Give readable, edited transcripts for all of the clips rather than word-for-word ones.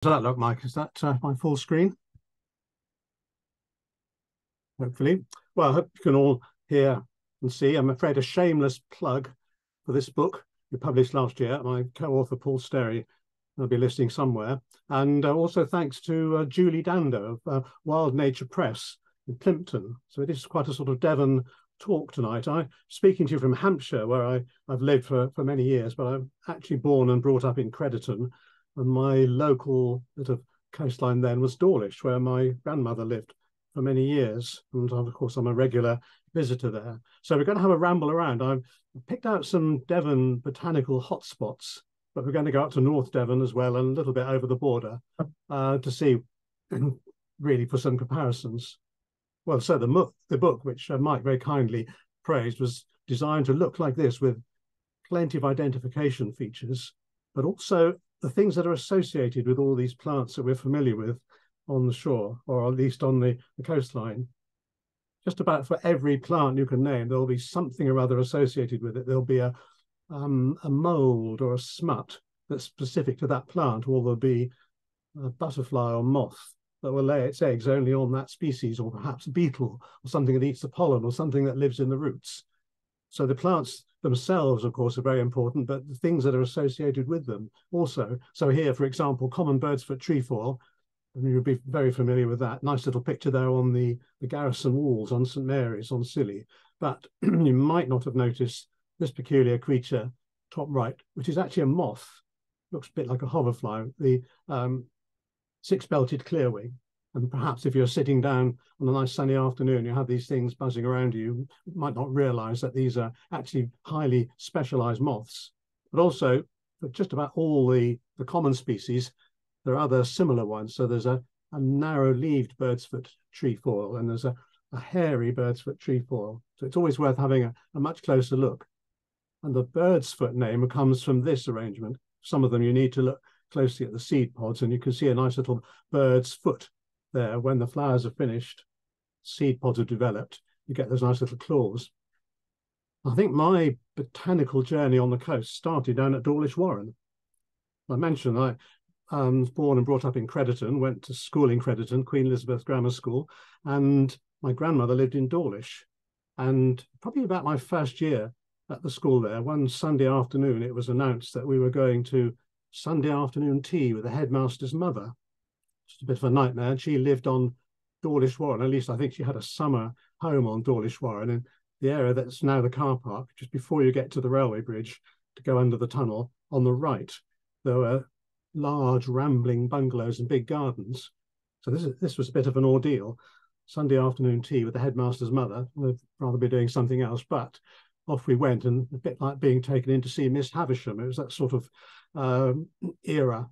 Does that look, Mike? Is that my full screen? Hopefully. Well, I hope you can all hear and see. I'm afraid a shameless plug for this book we published last year. My co-author, Paul Sterry, will be listing somewhere. And also thanks to Julie Dando of Wild Nature Press in Plimpton. So it is quite a sort of Devon talk tonight. I'm speaking to you from Hampshire, where I've lived for many years, but I'm actually born and brought up in Crediton. And my local bit of coastline then was Dawlish, where my grandmother lived for many years. And of course, I'm a regular visitor there. So we're going to have a ramble around. I've picked out some Devon botanical hotspots, but we're going to go up to North Devon as well and a little bit over the border to see, really, for some comparisons. Well, so the book, which Mike very kindly praised, was designed to look like this with plenty of identification features, but also the things that are associated with all these plants that we're familiar with on the shore, or at least on the coastline. Just about for every plant you can name, there'll be something or other associated with it. There'll be a mold or a smut that's specific to that plant, or there'll be a butterfly or moth that will lay its eggs only on that species, or perhaps a beetle or something that eats the pollen, or something that lives in the roots. So the plants themselves, of course, are very important, but the things that are associated with them also. So here, for example, common birdsfoot trefoil, and you'll be very familiar with that. Nice little picture there on the garrison walls on St. Mary's on Scilly. But you might not have noticed this peculiar creature, top right, which is actually a moth. Looks a bit like a hoverfly, the six-belted clearwing. And perhaps if you're sitting down on a nice sunny afternoon, you have these things buzzing around you might not realize that these are actually highly specialized moths. But also, for just about all the common species, there are other similar ones. So there's a narrow-leaved birdsfoot trefoil, and there's a hairy birdsfoot trefoil. So it's always worth having a much closer look. And the birdsfoot name comes from this arrangement. Some of them you need to look closely at the seed pods, and you can see a nice little bird's foot there. When the flowers are finished, seed pods are developed, you get those nice little claws. I think my botanical journey on the coast started down at Dawlish Warren. I mentioned I was born and brought up in Crediton, went to school in Crediton, Queen Elizabeth Grammar School, and my grandmother lived in Dawlish. And probably about my first year at the school there, one Sunday afternoon, it was announced that we were going to Sunday afternoon tea with the headmaster's mother. Just a bit of a nightmare. And she lived on Dawlish Warren. At least I think she had a summer home on Dawlish Warren, in the area that's now the car park, just before you get to the railway bridge to go under the tunnel. On the right, there were large rambling bungalows and big gardens. So this was a bit of an ordeal. Sunday afternoon tea with the headmaster's mother. We'd rather be doing something else, but off we went, and a bit like being taken in to see Miss Havisham. It was that sort of era.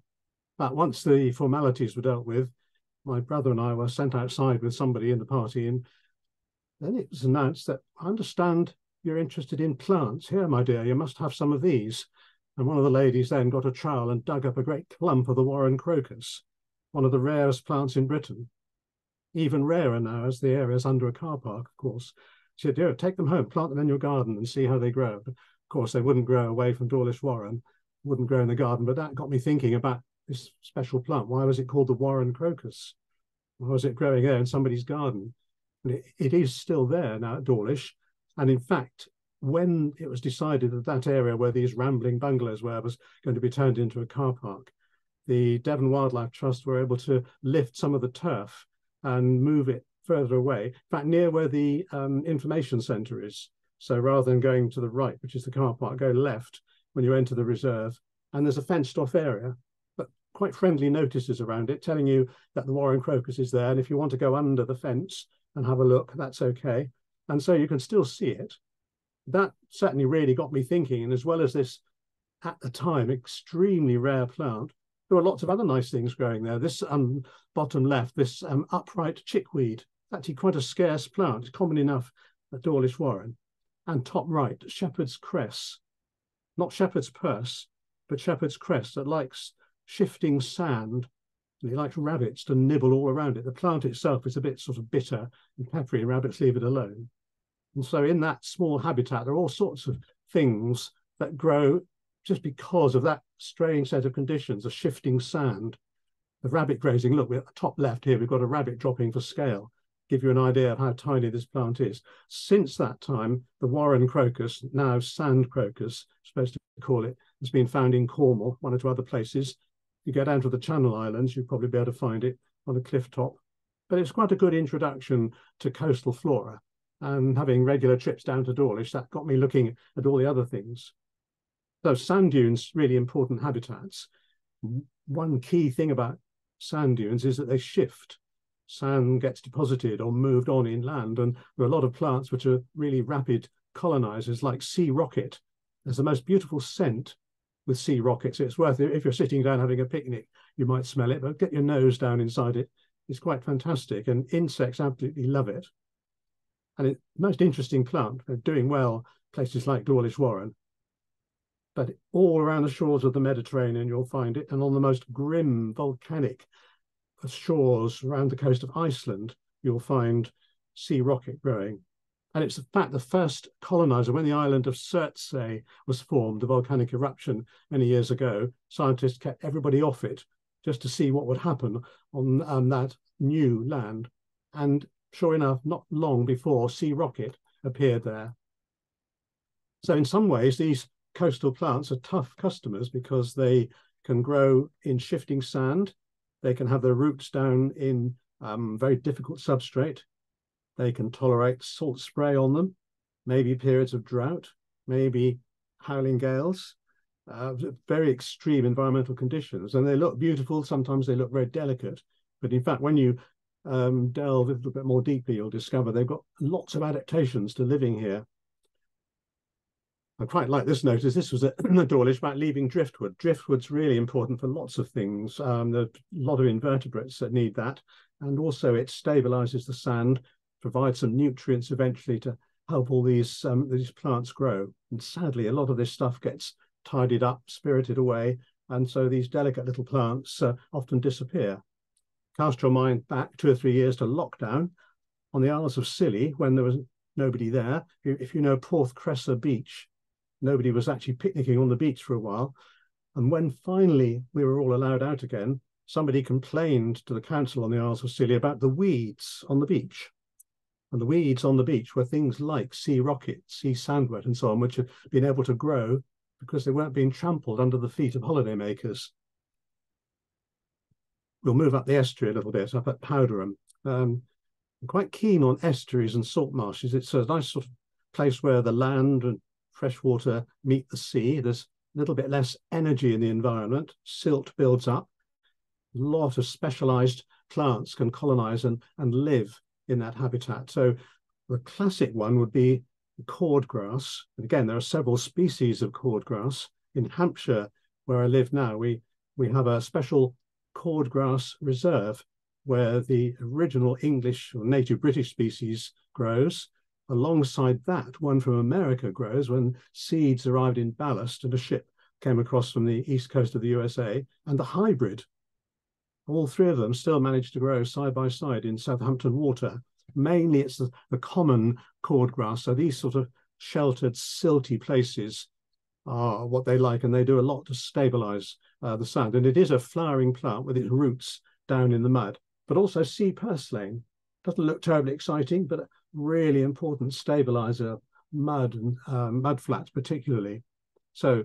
But once the formalities were dealt with, my brother and I were sent outside with somebody in the party, and then it was announced that, I understand you're interested in plants. Here, my dear, you must have some of these. And one of the ladies then got a trowel and dug up a great clump of the Warren crocus, one of the rarest plants in Britain. Even rarer now, as the area is under a car park, of course. She said, yeah, take them home, plant them in your garden and see how they grow. But of course, they wouldn't grow away from Dawlish Warren, wouldn't grow in the garden. But that got me thinking about this special plant. Why was it called the Warren crocus? Why was it growing there in somebody's garden? And it is still there now at Dawlish. And in fact, when it was decided that that area where these rambling bungalows were was going to be turned into a car park, the Devon Wildlife Trust were able to lift some of the turf and move it further away, in fact, near where the information centre is. So rather than going to the right, which is the car park, go left when you enter the reserve. And there's a fenced off area, but quite friendly notices around it telling you that the Warren crocus is there. And if you want to go under the fence and have a look, that's okay. And so you can still see it. That certainly really got me thinking. And as well as this, at the time, extremely rare plant, there were lots of other nice things growing there. This bottom left, this upright chickweed, actually quite a scarce plant. It's common enough at Dawlish Warren. And top right, shepherd's cress, not shepherd's purse, but shepherd's cress, that likes shifting sand, and it likes rabbits to nibble all around it. The plant itself is a bit sort of bitter and peppery, and rabbits leave it alone. And so in that small habitat, there are all sorts of things that grow just because of that strange set of conditions, a shifting sand. The rabbit grazing, look, we're at the top left here, we've got a rabbit dropping for scale. Give you an idea of how tiny this plant is. Since that time, the Warren crocus, now sand crocus, supposed to call it, has been found in Cornwall, one or two other places. You go down to the Channel Islands, you'll probably be able to find it on a cliff top. But it's quite a good introduction to coastal flora. And having regular trips down to Dawlish, that got me looking at all the other things. So sand dunes, really important habitats. One key thing about sand dunes is that they shift. Sand gets deposited or moved on inland, and there are a lot of plants which are really rapid colonizers, like sea rocket. There's the most beautiful scent with sea rockets. It's worth it. If you're sitting down having a picnic, you might smell it, but get your nose down inside it. It's quite fantastic, and insects absolutely love it. And it's the most interesting plant. They're doing well places like Dawlish Warren. But all around the shores of the Mediterranean, you'll find it. And on the most grim volcanic shores around the coast of Iceland, you'll find sea rocket growing. And it's in fact the first colonizer, when the island of Surtsey was formed, the volcanic eruption many years ago, scientists kept everybody off it just to see what would happen on that new land. And sure enough, not long before, sea rocket appeared there. So in some ways, these coastal plants are tough customers because they can grow in shifting sand. They can have their roots down in very difficult substrate. They can tolerate salt spray on them, maybe periods of drought, maybe howling gales, very extreme environmental conditions. And they look beautiful. Sometimes they look very delicate. But in fact, when you delve a little bit more deeply, you'll discover they've got lots of adaptations to living here. I quite like this notice. This was at the Dawlish about leaving driftwood. Driftwood's really important for lots of things. There are a lot of invertebrates that need that. And also it stabilizes the sand, provides some nutrients eventually to help all these plants grow. And sadly, a lot of this stuff gets tidied up, spirited away. And so these delicate little plants often disappear. Cast your mind back 2 or 3 years to lockdown on the Isles of Scilly when there was nobody there. If you know Porth Cresser Beach, nobody was actually picnicking on the beach for a while. And when finally we were all allowed out again, somebody complained to the council on the Isles of Scilly about the weeds on the beach. And the weeds on the beach were things like sea rocket, sea sandwort, and so on, which had been able to grow because they weren't being trampled under the feet of holidaymakers. We'll move up the estuary a little bit, up at Powderham. I'm quite keen on estuaries and salt marshes. It's a nice sort of place where the land and fresh water meet the sea. There's a little bit less energy in the environment. Silt builds up. A lot of specialised plants can colonise and live in that habitat. So the classic one would be cordgrass. And again, there are several species of cordgrass. In Hampshire, where I live now, we have a special cordgrass reserve where the original English or native British species grows. Alongside that, one from America grows when seeds arrived in ballast and a ship came across from the east coast of the USA, and the hybrid. All three of them still managed to grow side by side in Southampton water. Mainly it's the common cordgrass. So these sort of sheltered, silty places are what they like, and they do a lot to stabilize the sand. And it is a flowering plant with its roots down in the mud, but also sea purslane. Doesn't look terribly exciting, but a really important stabilizer, mud and mud flats particularly. So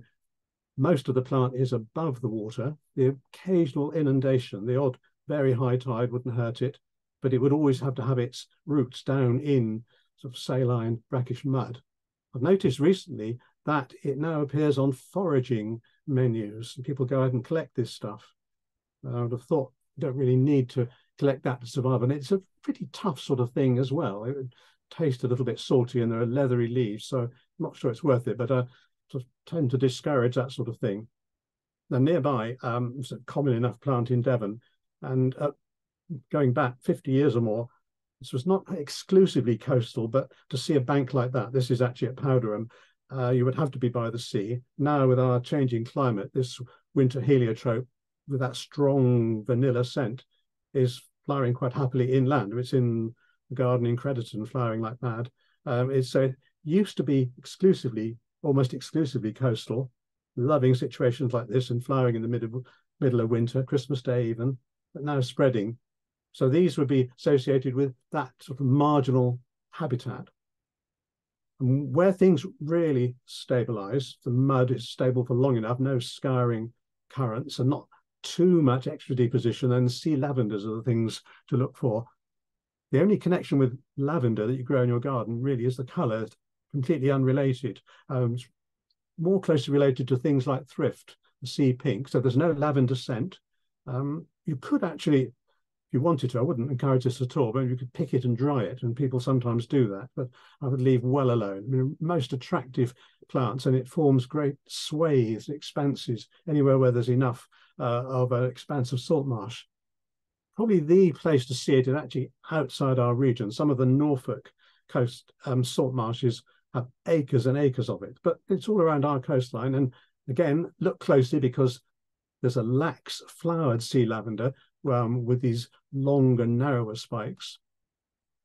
most of the plant is above the water. The occasional inundation, the odd very high tide wouldn't hurt it, but it would always have to have its roots down in sort of saline, brackish mud. I've noticed recently that it now appears on foraging menus, and people go out and collect this stuff. I would have thought you don't really need to collect that to survive, and it's a pretty tough sort of thing as well. It would taste a little bit salty, and there are leathery leaves, so I'm not sure it's worth it, but I sort of tend to discourage that sort of thing. Now nearby, it's a common enough plant in Devon, and going back 50 years or more, this was not exclusively coastal, but to see a bank like that, this is actually at Powderham, you would have to be by the sea. Now with our changing climate, this winter heliotrope with that strong vanilla scent is flowering quite happily inland. It's in the garden in Crediton, flowering like mad. It used to be almost exclusively coastal, loving situations like this and flowering in the middle of winter, Christmas Day even. but now spreading. So these would be associated with that sort of marginal habitat. And where things really stabilize, the mud is stable for long enough, no scouring currents and not too much extra deposition, then sea lavenders are the things to look for. The only connection with lavender that you grow in your garden really is the colour, completely unrelated. It's more closely related to things like thrift, the sea pink. So there's no lavender scent. You could actually, if you wanted to, I wouldn't encourage this at all, but you could pick it and dry it, and people sometimes do that, but I would leave well alone. I mean, most attractive plants, and it forms great swathes, expanses, anywhere where there's enough of an expanse of salt marsh. Probably the place to see it is actually outside our region. Some of the Norfolk coast salt marshes have acres and acres of it, but it's all around our coastline. And again, look closely because there's a lax flowered sea lavender with these longer, narrower spikes.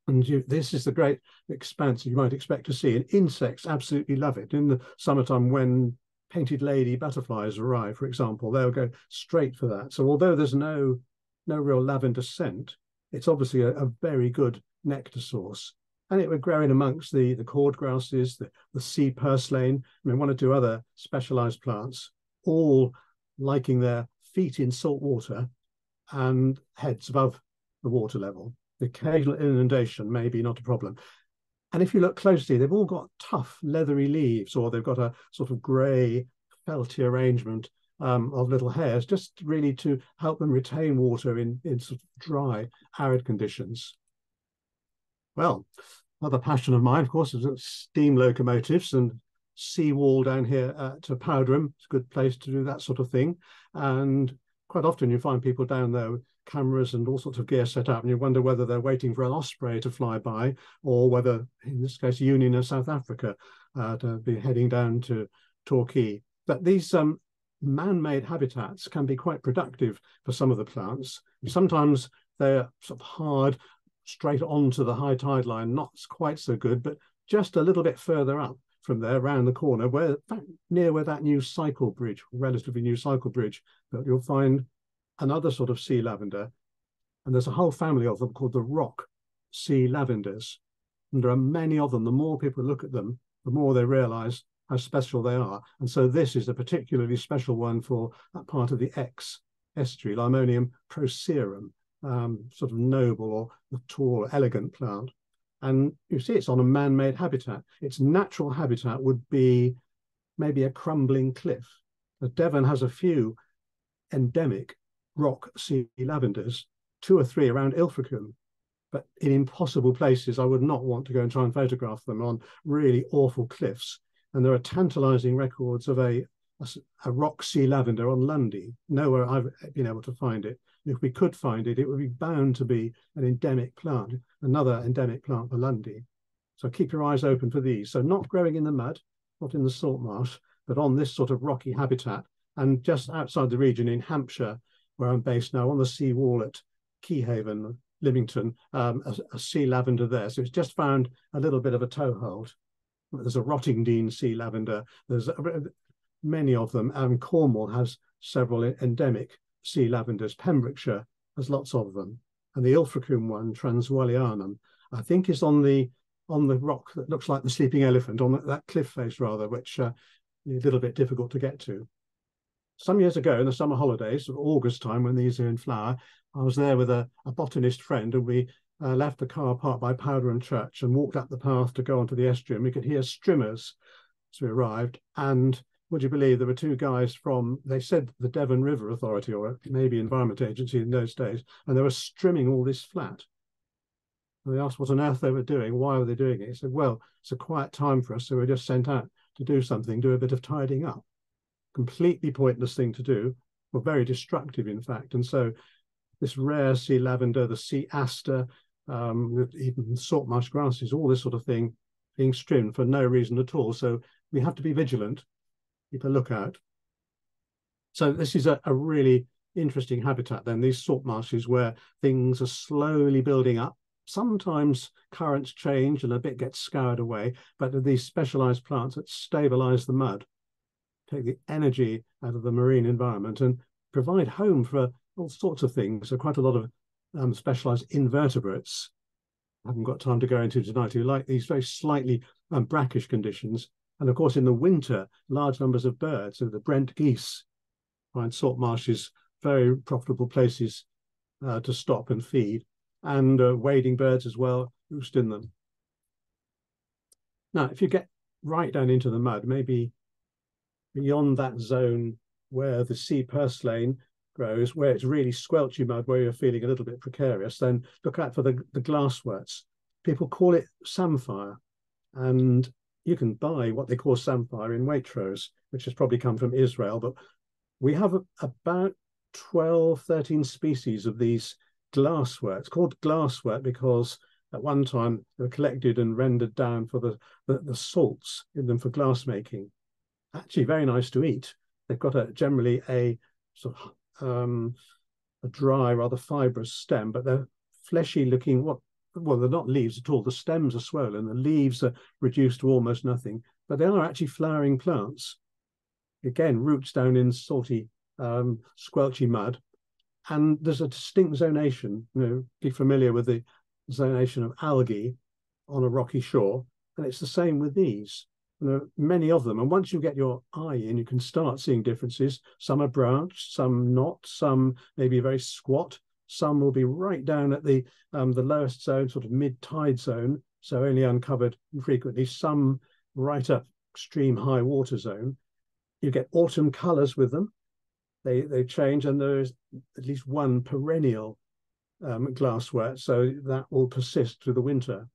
And this is the great expanse you might expect to see. And insects absolutely love it. In the summertime, when painted lady butterflies arrive, for example, they'll go straight for that. So although there's no real lavender scent, it's obviously a very good nectar source. And it would grow in amongst the cord grasses, the sea purslane, I mean, one or two other specialised plants, all liking their feet in salt water and heads above the water level. The occasional inundation may be not a problem. And if you look closely, they've all got tough, leathery leaves, or they've got a sort of grey, felty arrangement of little hairs, just really to help them retain water in sort of dry, arid conditions. Well, another passion of mine, of course, is steam locomotives, and seawall down here to Powderham. It's a good place to do that sort of thing. And quite often you find people down there with cameras and all sorts of gear set up, and you wonder whether they're waiting for an osprey to fly by, or whether, in this case, Union of South Africa to be heading down to Torquay. But these man-made habitats can be quite productive for some of the plants. Sometimes they're sort of hard, straight onto the high tide line, not quite so good, but just a little bit further up from there, around the corner, near where that new cycle bridge, relatively new cycle bridge, but you'll find another sort of sea lavender. And there's a whole family of them called the rock sea lavenders. And there are many of them. The more people look at them, the more they realize how special they are. And so this is a particularly special one for that part of the estuary, Limonium procerum, sort of noble or tall, elegant plant. And you see it's on a man-made habitat. Its natural habitat would be maybe a crumbling cliff. But Devon has a few endemic rock sea lavenders, 2 or 3 around Ilfracombe, but in impossible places. I would not want to go and try and photograph them on really awful cliffs. And there are tantalizing records of a rock sea lavender on Lundy. Nowhere I've been able to find it. If we could find it, it would be bound to be an endemic plant, another endemic plant for Lundy. So keep your eyes open for these. So not growing in the mud, not in the salt marsh, but on this sort of rocky habitat. And just outside the region in Hampshire, where I'm based now, on the sea wall at Keyhaven, Lymington, a sea lavender there. So it's just found a little bit of a toehold. There's a Rottingdean sea lavender. There's many of them. Cornwall has several endemic sea lavenders. Pembrokeshire has lots of them. And the Ilfracombe one, Transwallianum, I think is on the rock that looks like the sleeping elephant, on that cliff face rather, which is a little bit difficult to get to. Some years ago in the summer holidays, August time when these are in flower, I was there with a botanist friend, and we left the car parked by Powderham Church and walked up the path to go onto the estuary, and we could hear strimmers as we arrived. And would you believe there were 2 guys from, they said the Devon River Authority, or maybe Environment Agency in those days, and they were strimming all this flat. And they asked what on earth they were doing, why were they doing it? He said, well, it's a quiet time for us, so we're just sent out to do something, do a bit of tidying up. Completely pointless thing to do, or very destructive, in fact. And so this rare sea lavender, the sea aster, even salt marsh grasses, all this sort of thing being trimmed for no reason at all. So we have to be vigilant, keep a lookout. So this is a really interesting habitat then, these salt marshes where things are slowly building up. Sometimes currents change and a bit gets scoured away, but these specialised plants that stabilise the mud, take the energy out of the marine environment and provide home for all sorts of things. So quite a lot of specialised invertebrates. I haven't got time to go into tonight, who like these very slightly brackish conditions. And of course, in the winter, large numbers of birds, so the Brent geese find salt marshes very profitable places to stop and feed, and wading birds as well roost in them. Now, if you get right down into the mud, maybe beyond that zone where the sea purslane grows, where it's really squelchy mud, where you're feeling a little bit precarious, then look out for the glassworts. People call it samphire, and you can buy what they call samphire in Waitrose, which has probably come from Israel, but we have about 12, 13 species of these glassworts, called glasswort because at one time they were collected and rendered down for the salts in them for glass making. Actually very nice to eat. They've got generally a sort of a dry, rather fibrous stem, but they're fleshy looking. Well, they're not leaves at all. The stems are swollen. The leaves are reduced to almost nothing, but they are actually flowering plants. Again, roots down in salty, squelchy mud. And there's a distinct zonation. Be familiar with the zonation of algae on a rocky shore. And it's the same with these. There are many of them. And once you get your eye in, you can start seeing differences. Some are branched, some not, some maybe very squat. Some will be right down at the lowest zone, sort of mid-tide zone, so only uncovered infrequently. Some right up extreme high water zone. You get autumn colours with them. They change, and there is at least one perennial glasswort, so that will persist through the winter.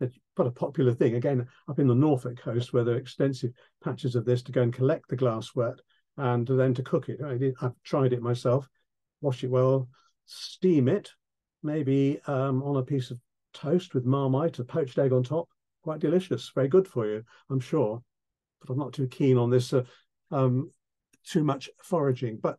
It's quite a popular thing, again, up in the Norfolk coast, where there are extensive patches of this to go and collect the glasswort and then to cook it. I've tried it myself, wash it well, steam it, maybe on a piece of toast with Marmite, a poached egg on top. Quite delicious, very good for you, I'm sure. But I'm not too keen on this too much foraging. But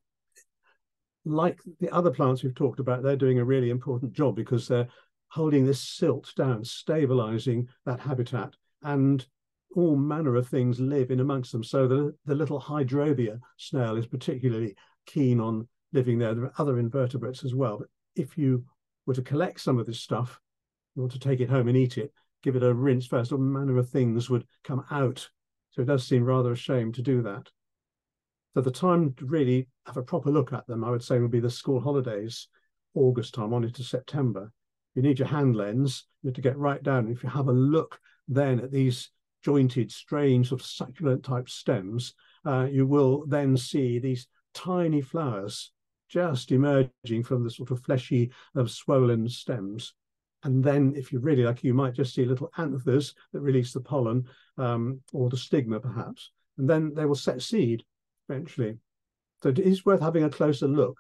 like the other plants we've talked about, they're doing a really important job because they're holding this silt down, stabilizing that habitat, and all manner of things live in amongst them. So the little hydrobia snail is particularly keen on living there. There are other invertebrates as well. But if you were to collect some of this stuff, you want to take it home and eat it, give it a rinse first, all manner of things would come out. So it does seem rather a shame to do that. So the time to really have a proper look at them, I would say, would be the school holidays, August time on into September. You need your hand lens, you need to get right down. If you have a look then at these jointed, strange, sort of succulent type stems, you will then see these tiny flowers just emerging from the sort of fleshy, swollen stems. And then if you're really lucky, you might just see little anthers that release the pollen, or the stigma perhaps. And then they will set seed eventually. So it is worth having a closer look.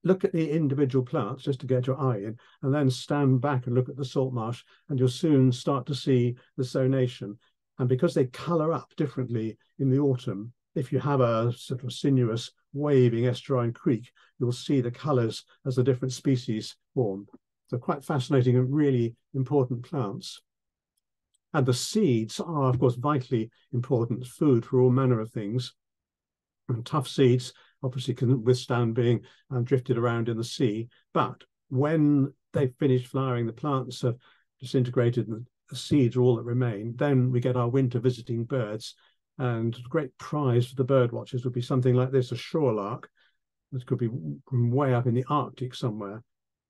Look at the individual plants just to get your eye in, and then stand back and look at the salt marsh, and you'll soon start to see the zonation. And because they colour up differently in the autumn, if you have a sort of sinuous waving estuarine creek, you'll see the colours as the different species form. So quite fascinating and really important plants. And the seeds are, of course, vitally important food for all manner of things. And tough seeds obviously can withstand being drifted around in the sea. But when they've finished flowering, the plants have disintegrated and the seeds are all that remain, then we get our winter visiting birds. And a great prize for the bird watchers would be something like this, a shorelark. This could be from way up in the Arctic somewhere.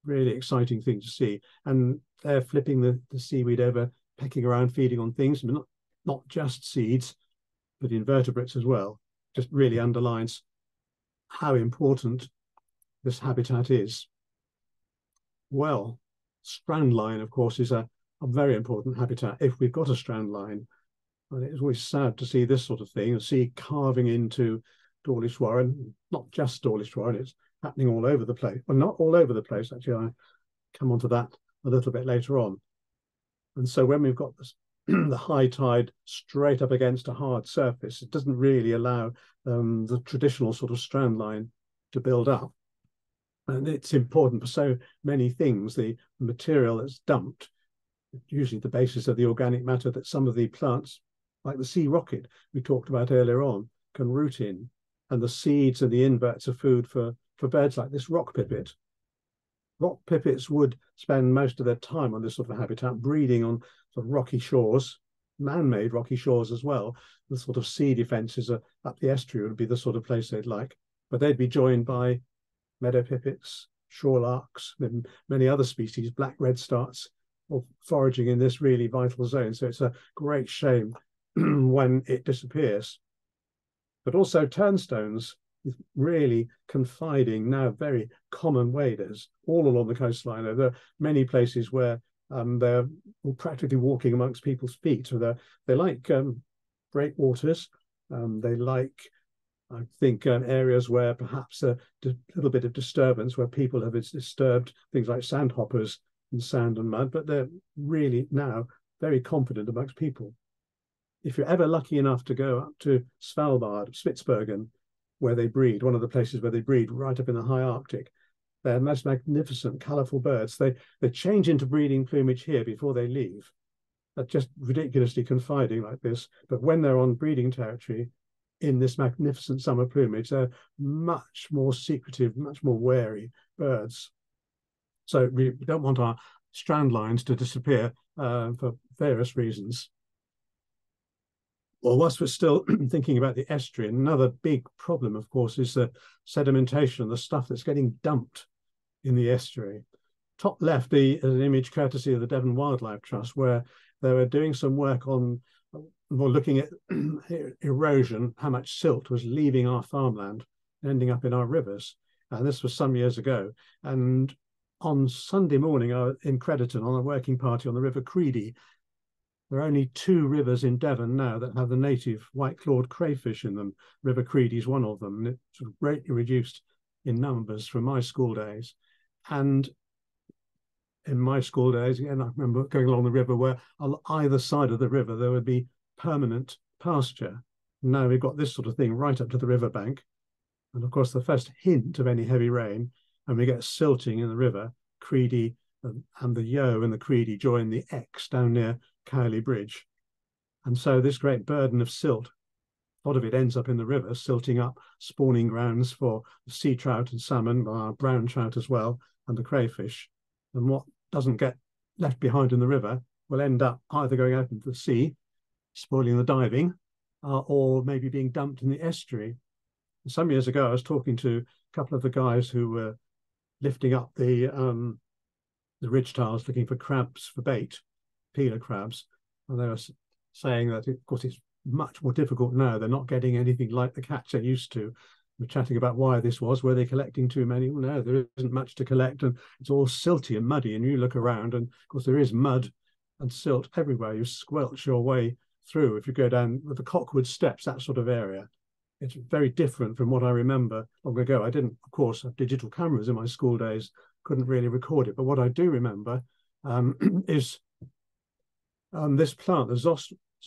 Really exciting thing to see. And they're flipping the seaweed over, pecking around, feeding on things, but not just seeds, but invertebrates as well. Just really underlines how important this habitat is. Well, strand line, of course, is a very important habitat if we've got a strand line. And it's always sad to see this sort of thing, and see carving into Dawlish Warren, not just Dawlish Warren, it's happening all over the place. Well, not all over the place, actually. I come onto that a little bit later on. And so when we've got this, the high tide straight up against a hard surface, it doesn't really allow the traditional sort of strand line to build up. And it's important for so many things. The material that's dumped, usually the basis of the organic matter that some of the plants, like the sea rocket we talked about earlier on, can root in. And the seeds and the inverts are food for for birds like this rock pipit. Rock pipits would spend most of their time on this sort of habitat, breeding on sort of rocky shores, man-made rocky shores as well. The sort of sea defences up the estuary would be the sort of place they'd like. But they'd be joined by meadow pipits, shore larks, and many other species, black redstarts, all foraging in this really vital zone. So it's a great shame when it disappears. But also turnstones, really confiding, now very common waders all along the coastline. There are many places where they're practically walking amongst people's feet. So they like breakwaters. They like, I think, areas where perhaps a little bit of disturbance, where people have disturbed things like sandhoppers and sand and mud, but they're really now very confident amongst people. If you're ever lucky enough to go up to Svalbard, Spitsbergen, where they breed, one of the places where they breed right up in the high Arctic, they're most magnificent, colourful birds. They change into breeding plumage here before they leave. They're just ridiculously confiding like this. But when they're on breeding territory in this magnificent summer plumage, they're much more secretive, much more wary birds. So we don't want our strand lines to disappear for various reasons. Well, whilst we're still thinking about the estuary, another big problem, of course, is the sedimentation, the stuff that's getting dumped in the estuary. Top left is an image courtesy of the Devon Wildlife Trust, where they were doing some work on, well, looking at erosion, how much silt was leaving our farmland, ending up in our rivers. And this was some years ago. And on Sunday morning, I was in Crediton on a working party on the River Creedy. There are only 2 rivers in Devon now that have the native white-clawed crayfish in them. River Creedy is one of them, and it's sort of greatly reduced in numbers from my school days. And in my school days, again, I remember going along the river where on either side of the river there would be permanent pasture. Now we've got this sort of thing right up to the riverbank. And of course, the first hint of any heavy rain, and we get silting in the river, Creedy and the Yeo and the Creedy join the Exe down near Cowley Bridge. And so this great burden of silt, a lot of it ends up in the river, silting up spawning grounds for sea trout and salmon, brown trout as well, and the crayfish. And what doesn't get left behind in the river will end up either going out into the sea, spoiling the diving, or maybe being dumped in the estuary. Some years ago, I was talking to a couple of the guys who were lifting up the ridge tiles looking for crabs for bait, peeler crabs, and they were saying that, of course, it's much more difficult now. They're not getting anything like the catch they used to. We're chatting about why this was. Were they collecting too many? Well, no, there isn't much to collect, and it's all silty and muddy. And you look around, and of course, there is mud and silt everywhere. You squelch your way through. If you go down the Cockwood Steps, that sort of area, it's very different from what I remember long ago. I didn't, of course, have digital cameras in my school days, couldn't really record it. But what I do remember is this plant, the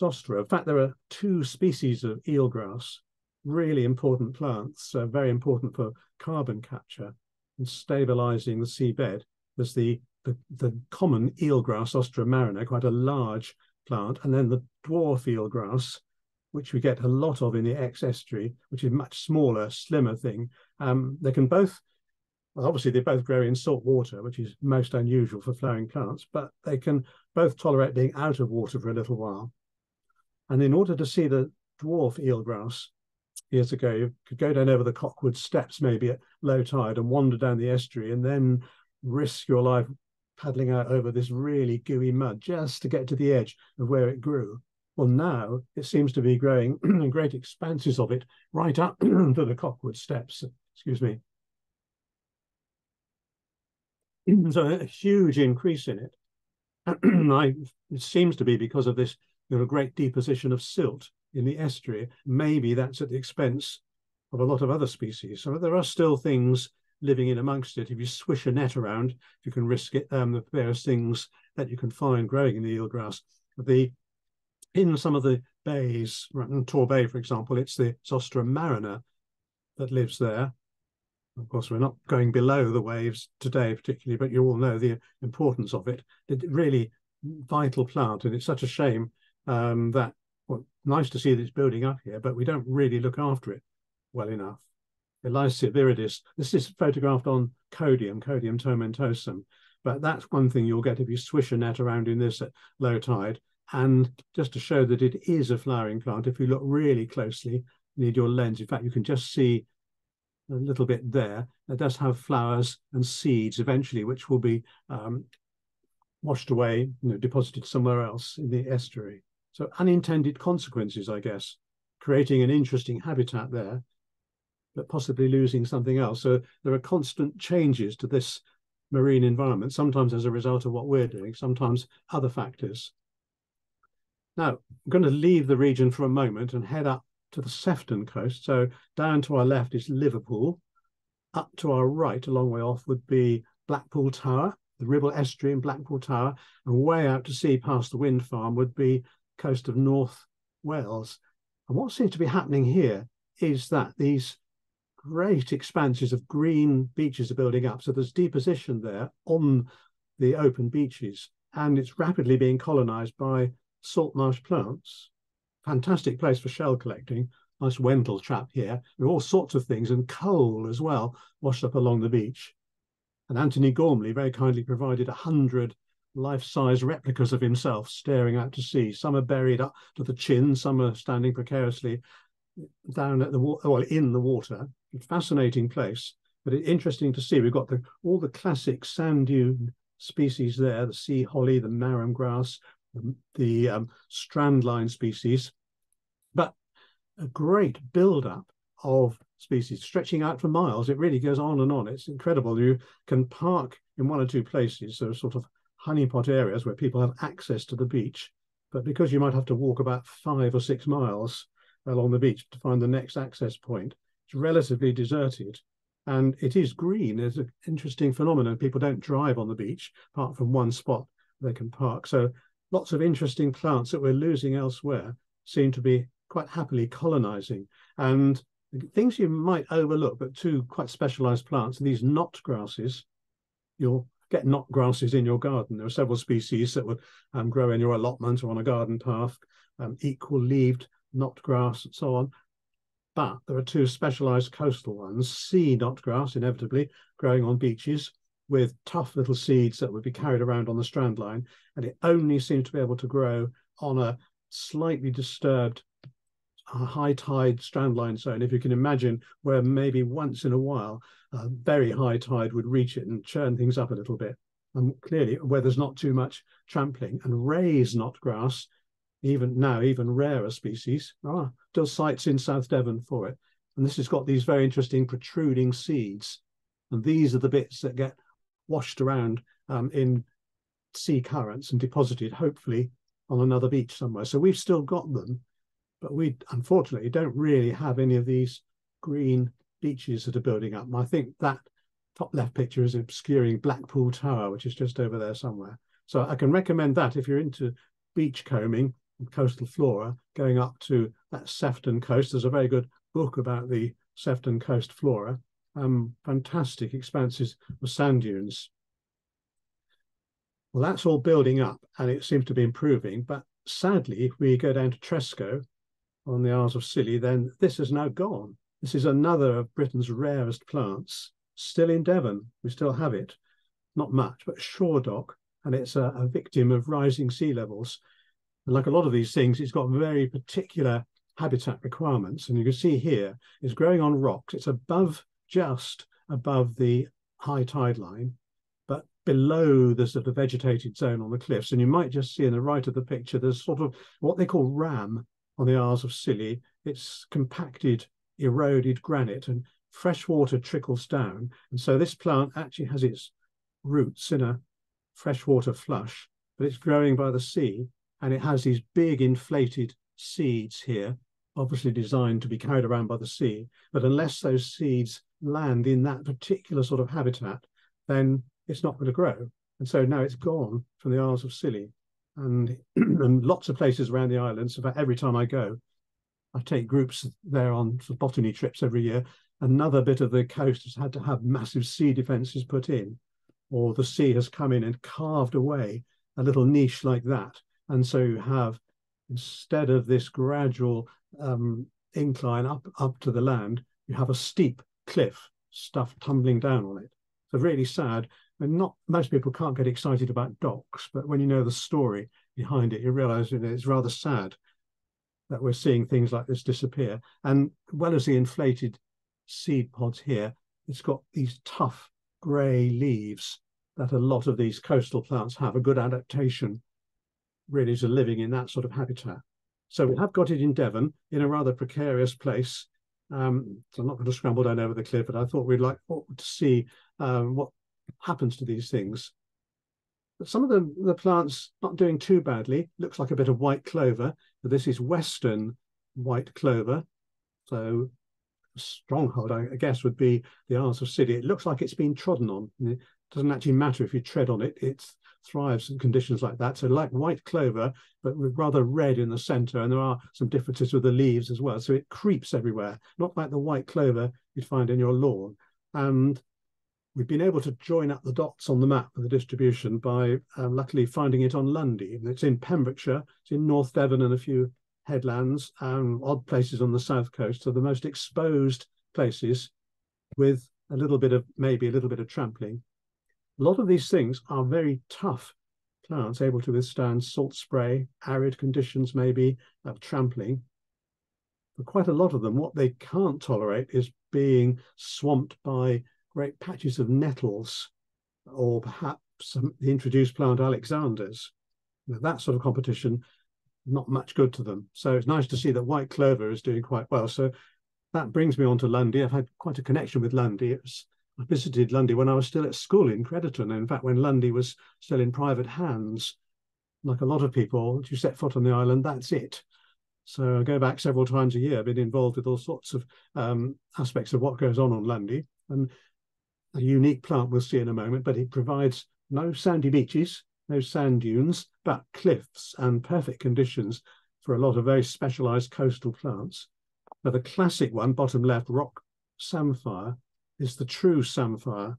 zostra. In fact, there are 2 species of eelgrass, really important plants, very important for carbon capture and stabilizing the seabed. There's the common eelgrass, Zostra marina, quite a large plant, and then the dwarf eelgrass, which we get a lot of in the Exe estuary, which is a much smaller, slimmer thing. They can both, well, obviously they both grow in salt water, which is most unusual for flowering plants, but they can both tolerate being out of water for a little while. And in order to see the dwarf eelgrass, years ago, you could go down over the Cockwood Steps maybe at low tide and wander down the estuary and then risk your life paddling out over this really gooey mud just to get to the edge of where it grew. Well, now it seems to be growing in great expanses of it right up to the Cockwood Steps, excuse me. So a huge increase in it. It seems to be because of this great deposition of silt in the estuary. Maybe that's at the expense of a lot of other species. So there are still things living in amongst it. If you swish a net around, you can risk it, the various things that you can find growing in the eelgrass. In some of the bays, in Tor Bay, for example, it's the Zostra marina that lives there. Of course, we're not going below the waves today particularly, but you all know the importance of it. It's really vital plant, and it's such a shame that, well, nice to see that it's building up here, but we don't really look after it well enough. Elysia viridis. This is photographed on Codium tomentosum. But that's one thing you'll get if you swish a net around in this at low tide. And just to show that it is a flowering plant, if you look really closely, you need your lens. In fact, you can just see a little bit there. It does have flowers and seeds eventually, which will be washed away, deposited somewhere else in the estuary. So unintended consequences, I guess, creating an interesting habitat there, but possibly losing something else. So there are constant changes to this marine environment, sometimes as a result of what we're doing, sometimes other factors. Now, I'm going to leave the region for a moment and head up to the Sefton coast. So down to our left is Liverpool. Up to our right, a long way off, would be Blackpool Tower, the Ribble Estuary and Blackpool Tower, and way out to sea past the wind farm would be coast of North Wales. And what seems to be happening here is that these great expanses of green beaches are building up. So there's deposition there on the open beaches, and it's rapidly being colonized by salt marsh plants. Fantastic place for shell collecting. Nice Wendell trap here. There are all sorts of things, and coal as well, washed up along the beach. And Anthony Gormley very kindly provided 100 life-size replicas of himself staring out to sea. Some are buried up to the chin, some are standing precariously down at the water, well, in the water. It's a fascinating place, but it's interesting to see. We've got all the classic sand dune species there, the sea holly, the marram grass, the strandline species, but a great build-up of species stretching out for miles. It really goes on and on. It's incredible. You can park in one or two places, so sort of honeypot areas where people have access to the beach, but because you might have to walk about 5 or 6 miles along the beach to find the next access point, it's relatively deserted. And it is green. There's an interesting phenomenon. People don't drive on the beach apart from one spot they can park. So lots of interesting plants that we're losing elsewhere seem to be quite happily colonizing. And things you might overlook, but two quite specialized plants, these knot grasses. You'll get knot grasses in your garden. There are several species that would grow in your allotment or on a garden path, equal-leaved knot grass and so on. But there are two specialized coastal ones, sea knot grass, inevitably, growing on beaches with tough little seeds that would be carried around on the strand line. And it only seems to be able to grow on a slightly disturbed high tide strand line zone. If you can imagine where maybe once in a while, a very high tide would reach it and churn things up a little bit. And clearly where there's not too much trampling. And Ray's knot grass, even rarer species, still sites in South Devon for it. And this has got these very interesting protruding seeds. And these are the bits that get washed around in sea currents and deposited, hopefully, on another beach somewhere. So we've still got them, but we unfortunately don't really have any of these green beaches that are building up. And I think that top left picture is obscuring Blackpool Tower, which is just over there somewhere. So I can recommend that if you're into beach combing and coastal flora, going up to that Sefton coast. There's a very good book about the Sefton coast flora. Fantastic expanses of sand dunes. Well, that's all building up and it seems to be improving. But sadly, if we go down to Tresco on the Isles of Scilly, then this is now gone. This is another of Britain's rarest plants, still in Devon. We still have it, not much, but shoredock, and it's a victim of rising sea levels. And like a lot of these things, it's got very particular habitat requirements. And you can see here, it's growing on rocks. It's just above the high tide line, but below the sort of vegetated zone on the cliffs. And you might just see in the right of the picture, there's sort of what they call ram on the Isles of Scilly. It's compacted, eroded granite, and fresh water trickles down. And so this plant actually has its roots in a freshwater flush, but it's growing by the sea. And it has these big inflated seeds here, obviously designed to be carried around by the sea. But unless those seeds land in that particular sort of habitat, then it's not going to grow. And so now it's gone from the Isles of Scilly. And, and lots of places around the islands. About every time I go, I take groups there on sort of botany trips every year. Another bit of the coast has had to have massive sea defences put in, or the sea has come in and carved away a little niche like that. And so you have, instead of this gradual incline up to the land, you have a steep cliff, stuff tumbling down on it. So really sad. And not most people can't get excited about docks, but when you know the story behind it, you realise it's rather sad that we're seeing things like this disappear. And well as the inflated seed pods here, it's got these tough grey leaves that a lot of these coastal plants have, a good adaptation really to living in that sort of habitat. So we have got it in Devon in a rather precarious place. So I'm not going to scramble down over the cliff, but I thought we'd like to see what happens to these things. But some of the plants not doing too badly. Looks like a bit of white clover, but this is western white clover. So a stronghold, I guess, would be the Isles of Scilly. It looks like it's been trodden on. It doesn't actually matter if you tread on it. It thrives in conditions like that. So like white clover, but with rather red in the centre, and there are some differences with the leaves as well. So it creeps everywhere, not like the white clover you'd find in your lawn. And we've been able to join up the dots on the map for the distribution by luckily finding it on Lundy. And it's in Pembrokeshire, it's in North Devon and a few headlands, odd places on the south coast. So the most exposed places with a little bit of, maybe a little bit of trampling. A lot of these things are very tough plants, able to withstand salt spray, arid conditions maybe, trampling. But quite a lot of them, what they can't tolerate is being swamped by great patches of nettles, or perhaps the introduced plant Alexanders. That sort of competition, not much good to them. So it's nice to see that white clover is doing quite well. So that brings me on to Lundy. I've had quite a connection with Lundy. I visited Lundy when I was still at school in Crediton. In fact, when Lundy was still in private hands, like a lot of people, once you set foot on the island, that's it. So I go back several times a year, been involved with all sorts of aspects of what goes on Lundy. And a unique plant we'll see in a moment, but it provides no sandy beaches, no sand dunes, but cliffs and perfect conditions for a lot of very specialised coastal plants. But the classic one, bottom left, rock samphire, is the true samphire.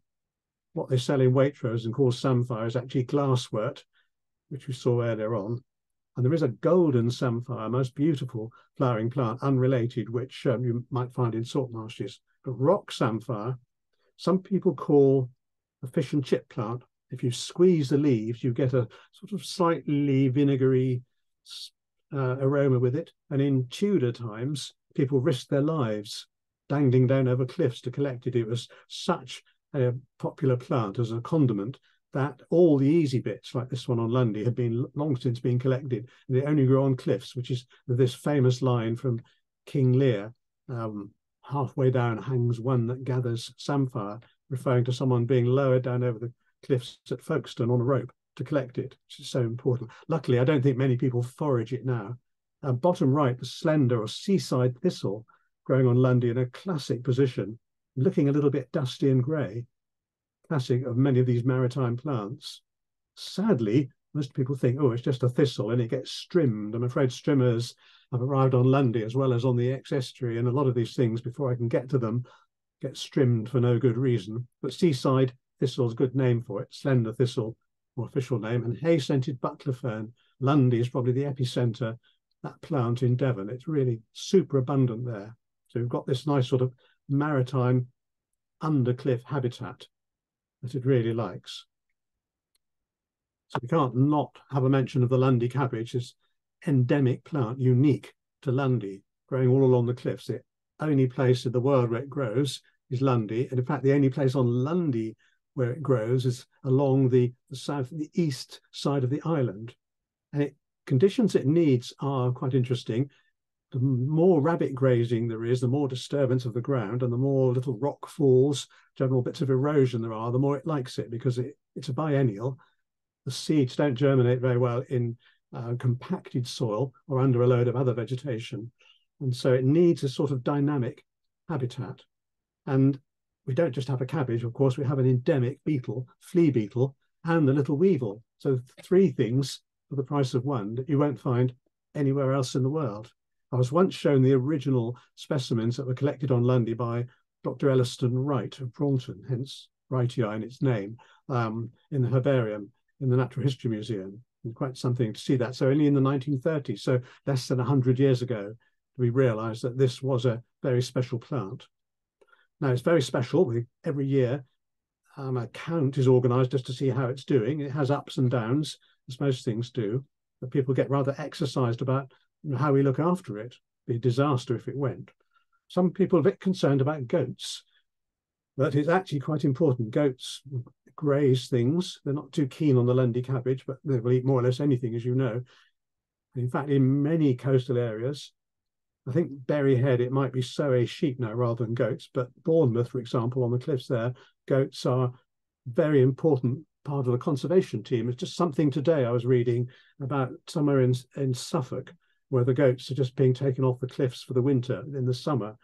What they sell in Waitrose and call samphire is actually glasswort, which we saw earlier on. And there is a golden samphire, most beautiful flowering plant, unrelated, which you might find in salt marshes. But rock samphire, some people call a fish and chip plant. If you squeeze the leaves, you get a sort of slightly vinegary aroma with it. And in Tudor times, people risked their lives dangling down over cliffs to collect it. It was such a popular plant as a condiment that all the easy bits, like this one on Lundy, had been long since been collected. And they only grew on cliffs, which is this famous line from King Lear. Halfway down hangs one that gathers samphire, referring to someone being lowered down over the cliffs at Folkestone on a rope to collect it, which is so important. Luckily, I don't think many people forage it now. Bottom right, the slender or seaside thistle growing on Lundy in a classic position, looking a little bit dusty and grey, classic of many of these maritime plants. Sadly, most people think, oh, it's just a thistle and it gets strimmed. I'm afraid strimmers have arrived on Lundy as well as on the ex-estuary, and a lot of these things, before I can get to them, get strimmed for no good reason. But seaside thistle is a good name for it, slender thistle, more official name, and hay-scented butler fern. Lundy is probably the epicentre, that plant in Devon. It's really super abundant there. So we've got this nice sort of maritime undercliff habitat that it really likes. So we can't not have a mention of the Lundy cabbage, this endemic plant unique to Lundy, growing all along the cliffs. The only place in the world where it grows is Lundy. And in fact, the only place on Lundy where it grows is along the east side of the island. And conditions it needs are quite interesting. The more rabbit grazing there is, the more disturbance of the ground and the more little rock falls, general bits of erosion there are, the more it likes it, because it's a biennial. The seeds don't germinate very well in compacted soil or under a load of other vegetation. And so it needs a sort of dynamic habitat. And we don't just have a cabbage, of course, we have an endemic beetle, flea beetle, and the little weevil. So three things for the price of one that you won't find anywhere else in the world. I was once shown the original specimens that were collected on Lundy by Dr. Elliston Wright of Braunton, hence Wrightii in its name, in the herbarium in the Natural History Museum. And quite something to see that. So only in the 1930s, so less than 100 years ago, we realised that this was a very special plant. Now, it's very special. Every year, a count is organised just to see how it's doing. It has ups and downs, as most things do, but people get rather exercised about how we look after it. It'd be a disaster if it went. Some people are a bit concerned about goats, but it's actually quite important. Goats graze things. They're not too keen on the Lundy cabbage, but they will eat more or less anything, as you know. In fact, in many coastal areas, I think Berry Head, it might be sow sheep now rather than goats, but Bournemouth, for example, on the cliffs there, goats are a very important part of the conservation team. It's just something today I was reading about somewhere in Suffolk, where the goats are just being taken off the cliffs for the winter. In the summer,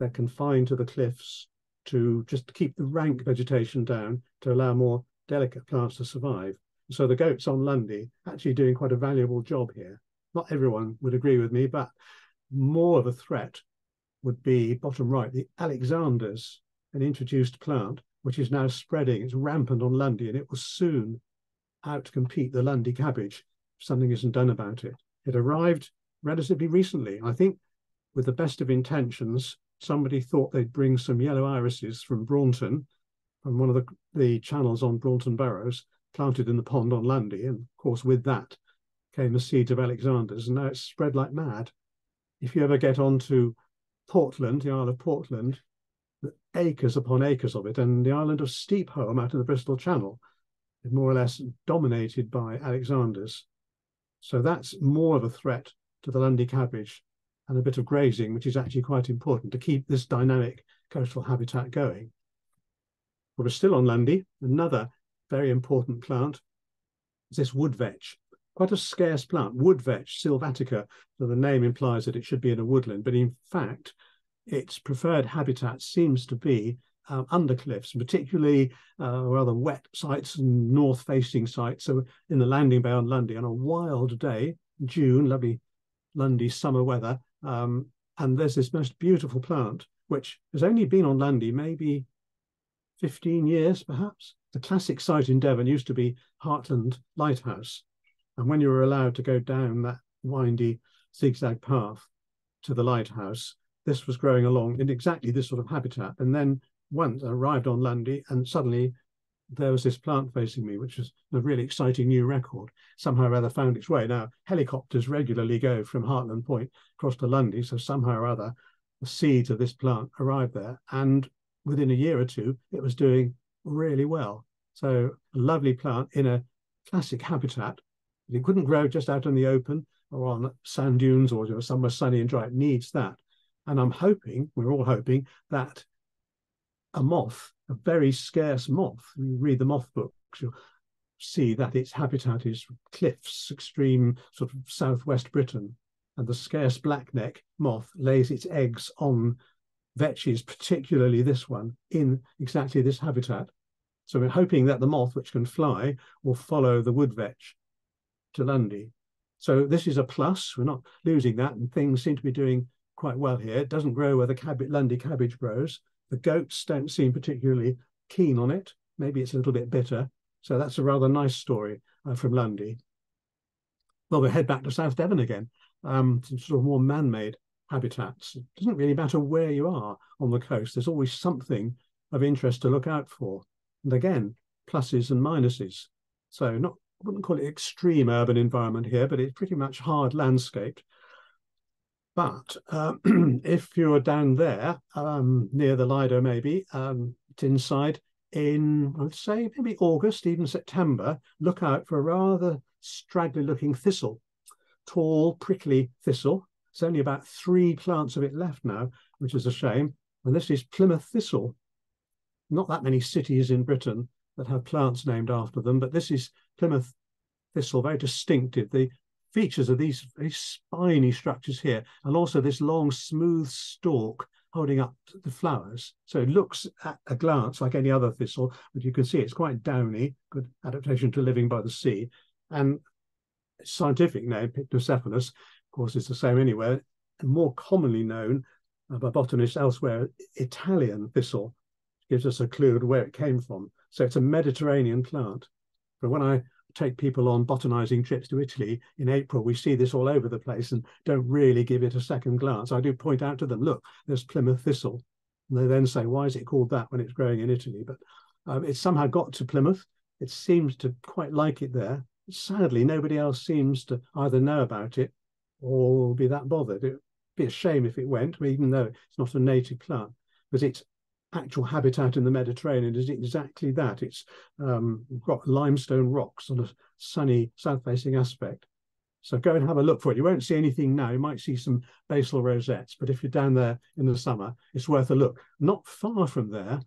they're confined to the cliffs to just keep the rank vegetation down to allow more delicate plants to survive. So the goats on Lundy actually doing quite a valuable job here. Not everyone would agree with me, but more of a threat would be, bottom right, the Alexanders, an introduced plant, which is now spreading. It's rampant on Lundy, and it will soon outcompete the Lundy cabbage if something isn't done about it. It arrived relatively recently. I think with the best of intentions, somebody thought they'd bring some yellow irises from Braunton, from one of the channels on Braunton Burrows, planted in the pond on Lundy. And of course, with that came the seeds of Alexanders, and now it's spread like mad. If you ever get onto Portland, the Isle of Portland, acres upon acres of it, and the island of Steepholm out in the Bristol Channel is more or less dominated by Alexanders. So that's more of a threat to the Lundy cabbage, and a bit of grazing, which is actually quite important to keep this dynamic coastal habitat going. But we're still on Lundy. Another very important plant is this wood vetch. Quite a scarce plant, wood vetch sylvatica. So the name implies that it should be in a woodland, but in fact, its preferred habitat seems to be under cliffs, particularly rather wet sites and north-facing sites. So in the landing bay on Lundy, on a wild day, June, lovely Lundy summer weather, and there's this most beautiful plant, which has only been on Lundy maybe 15 years, perhaps. The classic site in Devon used to be Hartland Lighthouse. And when you were allowed to go down that windy zigzag path to the lighthouse, this was growing along in exactly this sort of habitat. And then once I arrived on Lundy, and suddenly there was this plant facing me, which was a really exciting new record. Somehow or other found its way. Now, helicopters regularly go from Hartland Point across to Lundy, so somehow or other, the seeds of this plant arrived there. And within a year or two, it was doing really well. So a lovely plant in a classic habitat. It couldn't grow just out in the open or on sand dunes or somewhere sunny and dry. It needs that. And I'm hoping, we're all hoping, that a moth, a very scarce moth, you read the moth books, you'll see that its habitat is cliffs, extreme sort of southwest Britain. And the scarce blackneck moth lays its eggs on vetches, particularly this one, in exactly this habitat. So we're hoping that the moth, which can fly, will follow the wood vetch to Lundy. So this is a plus. We're not losing that, and things seem to be doing quite well here. It doesn't grow where the Lundy cabbage grows. The goats don't seem particularly keen on it. Maybe it's a little bit bitter. So that's a rather nice story from Lundy. Well, we'll head back to South Devon again, some sort of more man-made habitats. It doesn't really matter where you are on the coast. There's always something of interest to look out for. And again, pluses and minuses. So I wouldn't call it extreme urban environment here, but it's pretty much hard landscaped. But if you're down there, near the Lido maybe, Tinside, in, I would say, maybe August, even September, look out for a rather straggly looking thistle, tall, prickly thistle. There's only about 3 plants of it left now, which is a shame. And this is Plymouth thistle. Not that many cities in Britain that have plants named after them, but this is Plymouth thistle, very distinctive. The features of these very spiny structures here, and also this long, smooth stalk holding up the flowers. So it looks at a glance like any other thistle, but you can see it's quite downy, good adaptation to living by the sea. And its scientific name, Pycnocephalus, of course, is the same anywhere, and more commonly known by botanists elsewhere, Italian thistle, gives us a clue of where it came from. So it's a Mediterranean plant. But when I take people on botanizing trips to Italy in April, we see this all over the place and don't really give it a second glance. I do point out to them, look, there's Plymouth thistle. And they then say, why is it called that when it's growing in Italy? But it's somehow got to Plymouth. It seems to quite like it there. Sadly, nobody else seems to either know about it or be that bothered. It'd be a shame if it went, even though it's not a native plant, because its actual habitat in the Mediterranean is exactly that. It's got limestone rocks on a sunny south-facing aspect. So go and have a look for it. You won't see anything now. You might see some basal rosettes, but if you're down there in the summer, it's worth a look. Not far from there,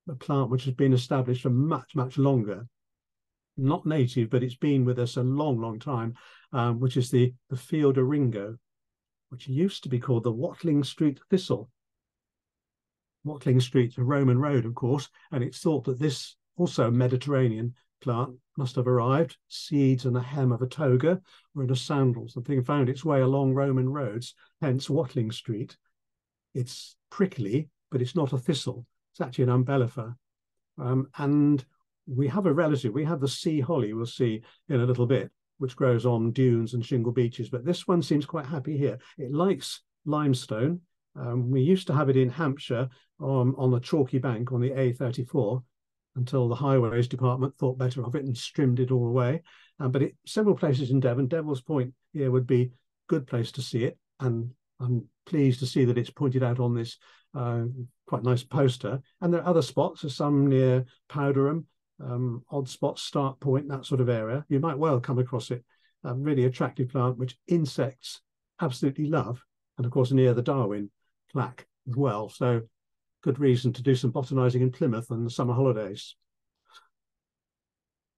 a plant which has been established for much, much longer, not native, but it's been with us a long, long time, which is the field oringo, which used to be called the Watling Street thistle. Watling Street's a Roman road, of course, and it's thought that this, also a Mediterranean plant, must have arrived, seeds and the hem of a toga or in a sandal. Something found its way along Roman roads, hence Watling Street. It's prickly, but it's not a thistle. It's actually an umbellifer. And we have a relative, we have the sea holly, we'll see in a little bit, which grows on dunes and shingle beaches, but this one seems quite happy here. It likes limestone. We used to have it in Hampshire on the chalky bank on the A34 until the highways department thought better of it and trimmed it all away. But several places in Devon, Devil's Point here would be a good place to see it. And I'm pleased to see that it's pointed out on this quite nice poster. And there are other spots, there's some near Powderham, odd spots, Start Point, that sort of area. You might well come across it. A really attractive plant, which insects absolutely love. And of course, near the Darwin plaque as well. So good reason to do some botanizing in Plymouth on the summer holidays.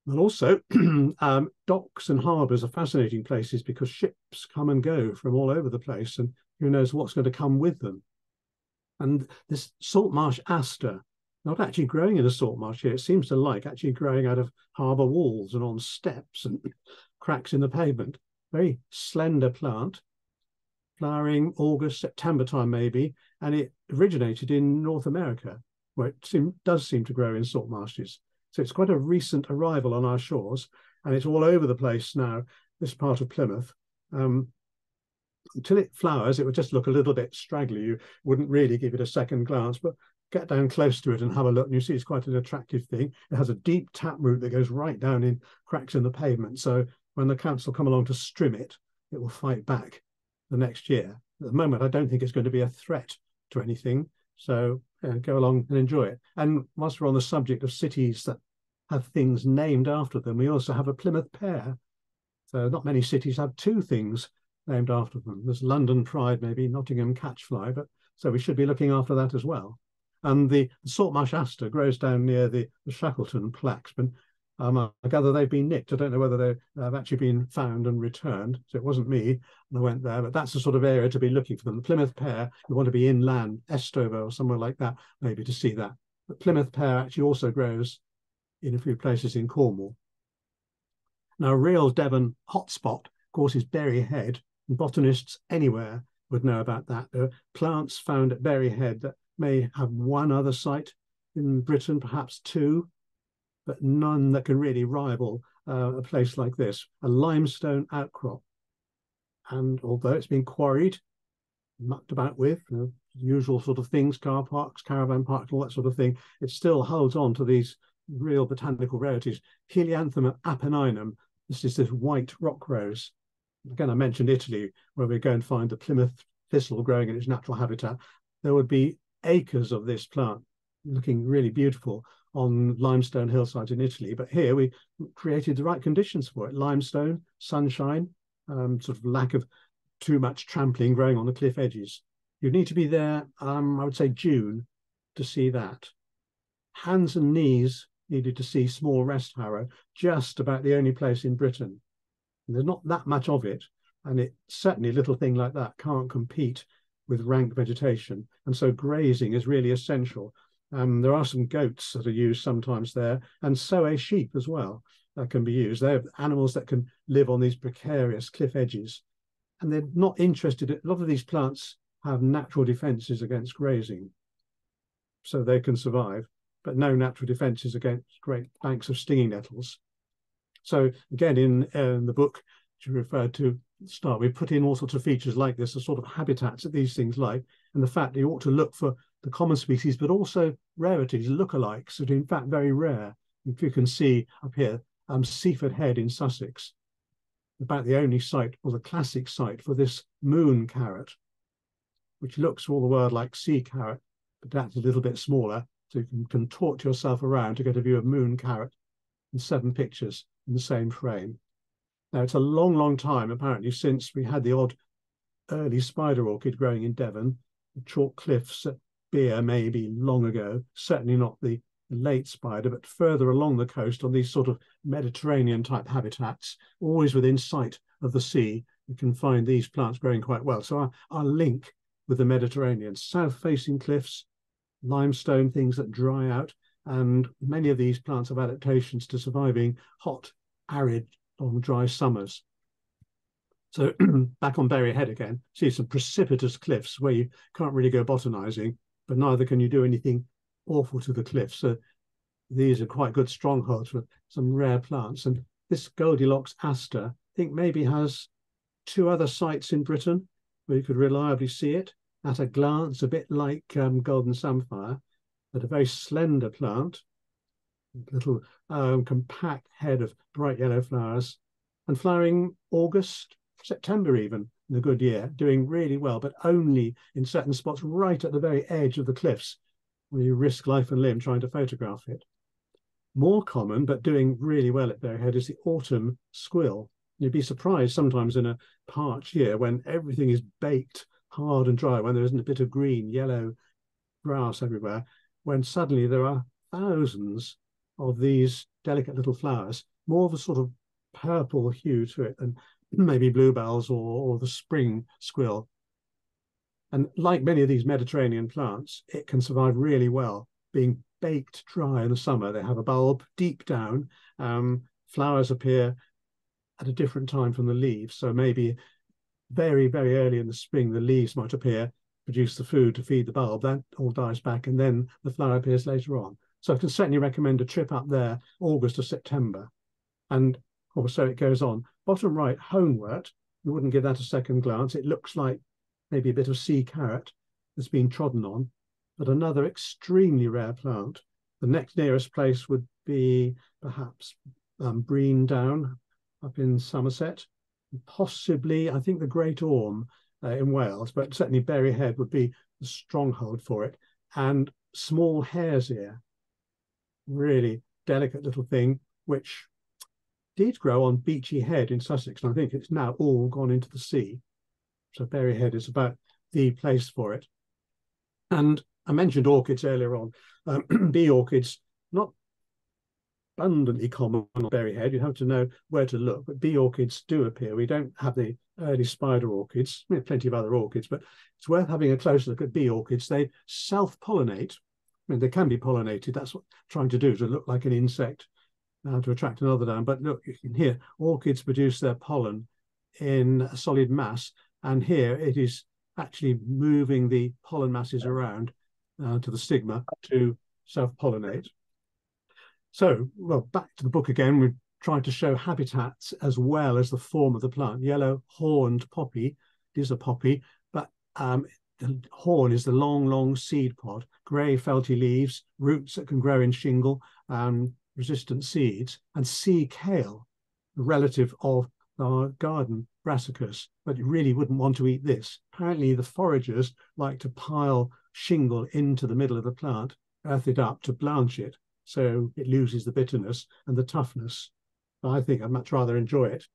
And also, docks and harbours are fascinating places because ships come and go from all over the place, and who knows what's going to come with them. And this salt marsh aster, not actually growing in a salt marsh here, it seems to like actually growing out of harbour walls and on steps and cracks in the pavement. Very slender plant, flowering August, September time maybe, and it originated in North America, where it does seem to grow in salt marshes. So it's quite a recent arrival on our shores, and it's all over the place now, this part of Plymouth. Until it flowers, it would just look a little bit straggly. You wouldn't really give it a second glance, but get down close to it and have a look, and you see it's quite an attractive thing. It has a deep taproot that goes right down in cracks in the pavement. So when the council come along to strim it, it will fight back the next year. At the moment, I don't think it's going to be a threat to anything. So go along and enjoy it. And whilst we're on the subject of cities that have things named after them, we also have a Plymouth pear. So not many cities have two things named after them. There's London Pride, maybe Nottingham Catchfly, but so we should be looking after that as well. And the salt marsh aster grows down near the Shackleton plaques, but I gather they've been nicked. I don't know whether they have actually been found and returned. So it wasn't me when I went there, but that's the sort of area to be looking for them. The Plymouth pear, you want to be inland, Estover or somewhere like that, maybe to see that. But Plymouth pear actually also grows in a few places in Cornwall. Now, a real Devon hotspot, of course, is Berry Head, and botanists anywhere would know about that. There are plants found at Berry Head that may have one other site in Britain, perhaps two, but none that can really rival a place like this, a limestone outcrop. And although it's been quarried, mucked about with, usual sort of things, car parks, caravan parks, all that sort of thing, it still holds on to these real botanical rarities. Helianthemum apenninum, this is this white rock rose. Again, I mentioned Italy, where we go and find the Plymouth thistle growing in its natural habitat. There would be acres of this plant looking really beautiful on limestone hillsides in Italy. But here we created the right conditions for it. Limestone, sunshine, sort of lack of too much trampling growing on the cliff edges. You need to be there, I would say June, to see that. Hands and knees needed to see small rest harrow, just about the only place in Britain. And there's not that much of it, and it certainly a little thing like that can't compete with rank vegetation. And so grazing is really essential. There are some goats that are used sometimes there, and so are sheep as well that can be used. They're animals that can live on these precarious cliff edges, and they're not interested. A lot of these plants have natural defences against grazing, so they can survive, but no natural defences against great banks of stinging nettles. So again, in the book, which you referred to at the start, we put in all sorts of features like this, the sort of habitats that these things like, and the fact that you ought to look for the common species, but also rarities, lookalikes that are in fact very rare. If you can see up here, Seaford Head in Sussex, about the only site, or the classic site, for this moon carrot, which looks for all the world like sea carrot, but that's a little bit smaller. So you can contort yourself around to get a view of moon carrot in 7 pictures in the same frame. Now, it's a long, long time, apparently, since we had the odd early spider orchid growing in Devon. The chalk cliffs at Beer maybe long ago, certainly not the late spider, but further along the coast on these sort of Mediterranean type habitats, always within sight of the sea, you can find these plants growing quite well. So our link with the Mediterranean, south-facing cliffs, limestone, things that dry out, and many of these plants have adaptations to surviving hot, arid, long, dry summers. So back on Berry Head again, see some precipitous cliffs where you can't really go botanizing, but neither can you do anything awful to the cliffs. So these are quite good strongholds for some rare plants. And this Goldilocks aster, I think maybe has 2 other sites in Britain where you could reliably see it at a glance, a bit like golden samphire, but a very slender plant, little compact head of bright yellow flowers, and flowering August, September even, in a good year, doing really well, but only in certain spots right at the very edge of the cliffs, where you risk life and limb trying to photograph it. More common, but doing really well at Berry Head, is the autumn squill. You'd be surprised sometimes in a parched year when everything is baked hard and dry, when there isn't a bit of green, yellow grass everywhere, when suddenly there are thousands of these delicate little flowers, more of a sort of purple hue to it than maybe bluebells or the spring squill. And like many of these Mediterranean plants, it can survive really well, being baked dry in the summer. They have a bulb deep down. Flowers appear at a different time from the leaves. So maybe very, very early in the spring, the leaves might appear, produce the food to feed the bulb. That all dies back, and then the flower appears later on. So I can certainly recommend a trip up there, August or September. And so it goes on. Bottom right, honewort. You wouldn't give that a second glance. It looks like maybe a bit of sea carrot that's been trodden on, but another extremely rare plant. The next nearest place would be perhaps Breen Down up in Somerset, possibly, I think, the Great Orme in Wales, but certainly Berry Head would be the stronghold for it. And small hare's ear, really delicate little thing, which did grow on Beachy Head in Sussex, and I think it's now all gone into the sea. So Berry Head is about the place for it. And I mentioned orchids earlier on. Bee orchids, not abundantly common on Berry Head. You have to know where to look, but bee orchids do appear. We don't have the early spider orchids. We have plenty of other orchids, but it's worth having a close look at bee orchids. They self-pollinate. I mean, they can be pollinated. That's what I'm trying to do, to look like an insect, to attract another down. But look, you can hear orchids produce their pollen in a solid mass, and here it is actually moving the pollen masses around to the stigma to self-pollinate. So, well, back to the book again. We've tried to show habitats as well as the form of the plant. Yellow horned poppy is a poppy, but the horn is the long, long seed pod, grey felty leaves, roots that can grow in shingle, resistant seeds, and sea kale, a relative of our garden brassicas, but you really wouldn't want to eat this. Apparently the foragers like to pile shingle into the middle of the plant, earth it up to blanch it, so it loses the bitterness and the toughness. I think I'd much rather enjoy it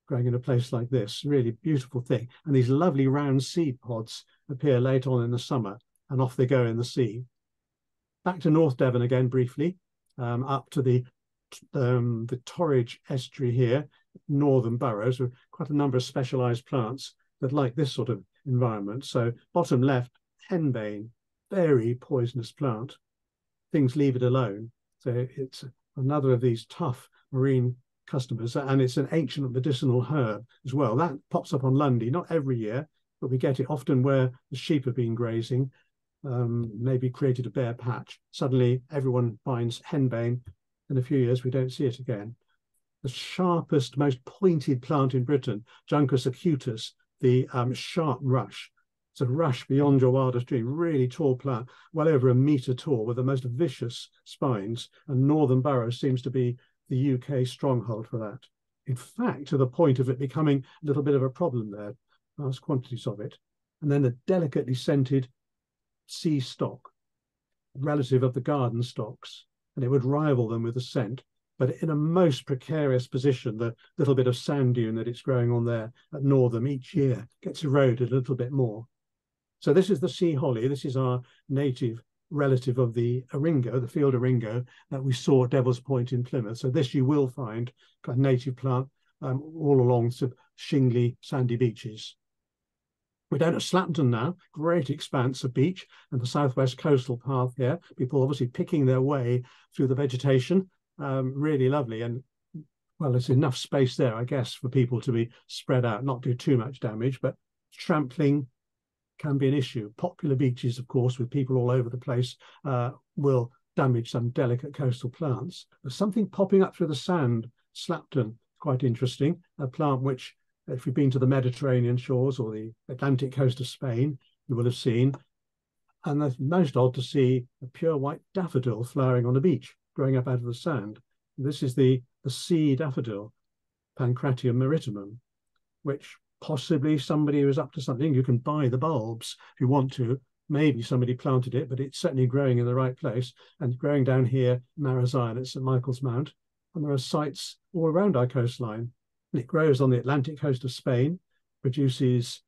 growing in a place like this. Really beautiful thing. And these lovely round seed pods appear late on in the summer, and off they go in the sea. Back to North Devon again briefly, up to the Torridge estuary here, northern boroughs, with quite a number of specialised plants that like this sort of environment. So bottom left, henbane, very poisonous plant. Things leave it alone. So it's another of these tough marine customers, and it's an ancient medicinal herb as well. That pops up on Lundy, not every year, but we get it often where the sheep have been grazing, maybe created a bare patch. Suddenly everyone finds henbane. In a few years we don't see it again. The sharpest, most pointed plant in Britain, Juncus acutus, the sharp rush, It's a rush beyond your wildest dream, really tall plant, well over a metre tall, with the most vicious spines. And Northern Burrows seems to be the UK stronghold for that. In fact, to the point of it becoming a little bit of a problem there, vast quantities of it. And then the delicately scented sea stock, relative of the garden stocks, and it would rival them with the scent, but in a most precarious position. The little bit of sand dune that it's growing on there at Northam each year gets eroded a little bit more. So this is the sea holly. This is our native relative of the Oringo, the field Oringo that we saw at Devil's Point in Plymouth. So this you will find a native plant all along some shingly, sandy beaches. We're down at Slapton now, great expanse of beach and the southwest coastal path here. People obviously picking their way through the vegetation, really lovely. And well, there's enough space there, I guess, for people to be spread out, not do too much damage, but trampling can be an issue. Popular beaches, of course, with people all over the place, will damage some delicate coastal plants. There's something popping up through the sand, Slapton, quite interesting, a plant which, if you've been to the Mediterranean shores or the Atlantic coast of Spain, you will have seen. And it's most odd to see a pure white daffodil flowering on a beach, growing up out of the sand. This is the sea daffodil, Pancratium maritimum, which possibly somebody was up to something. You can buy the bulbs if you want to. Maybe somebody planted it, but it's certainly growing in the right place. And growing down here, Marazion at St Michael's Mount. And there are sites all around our coastline. And it grows on the Atlantic coast of Spain, produces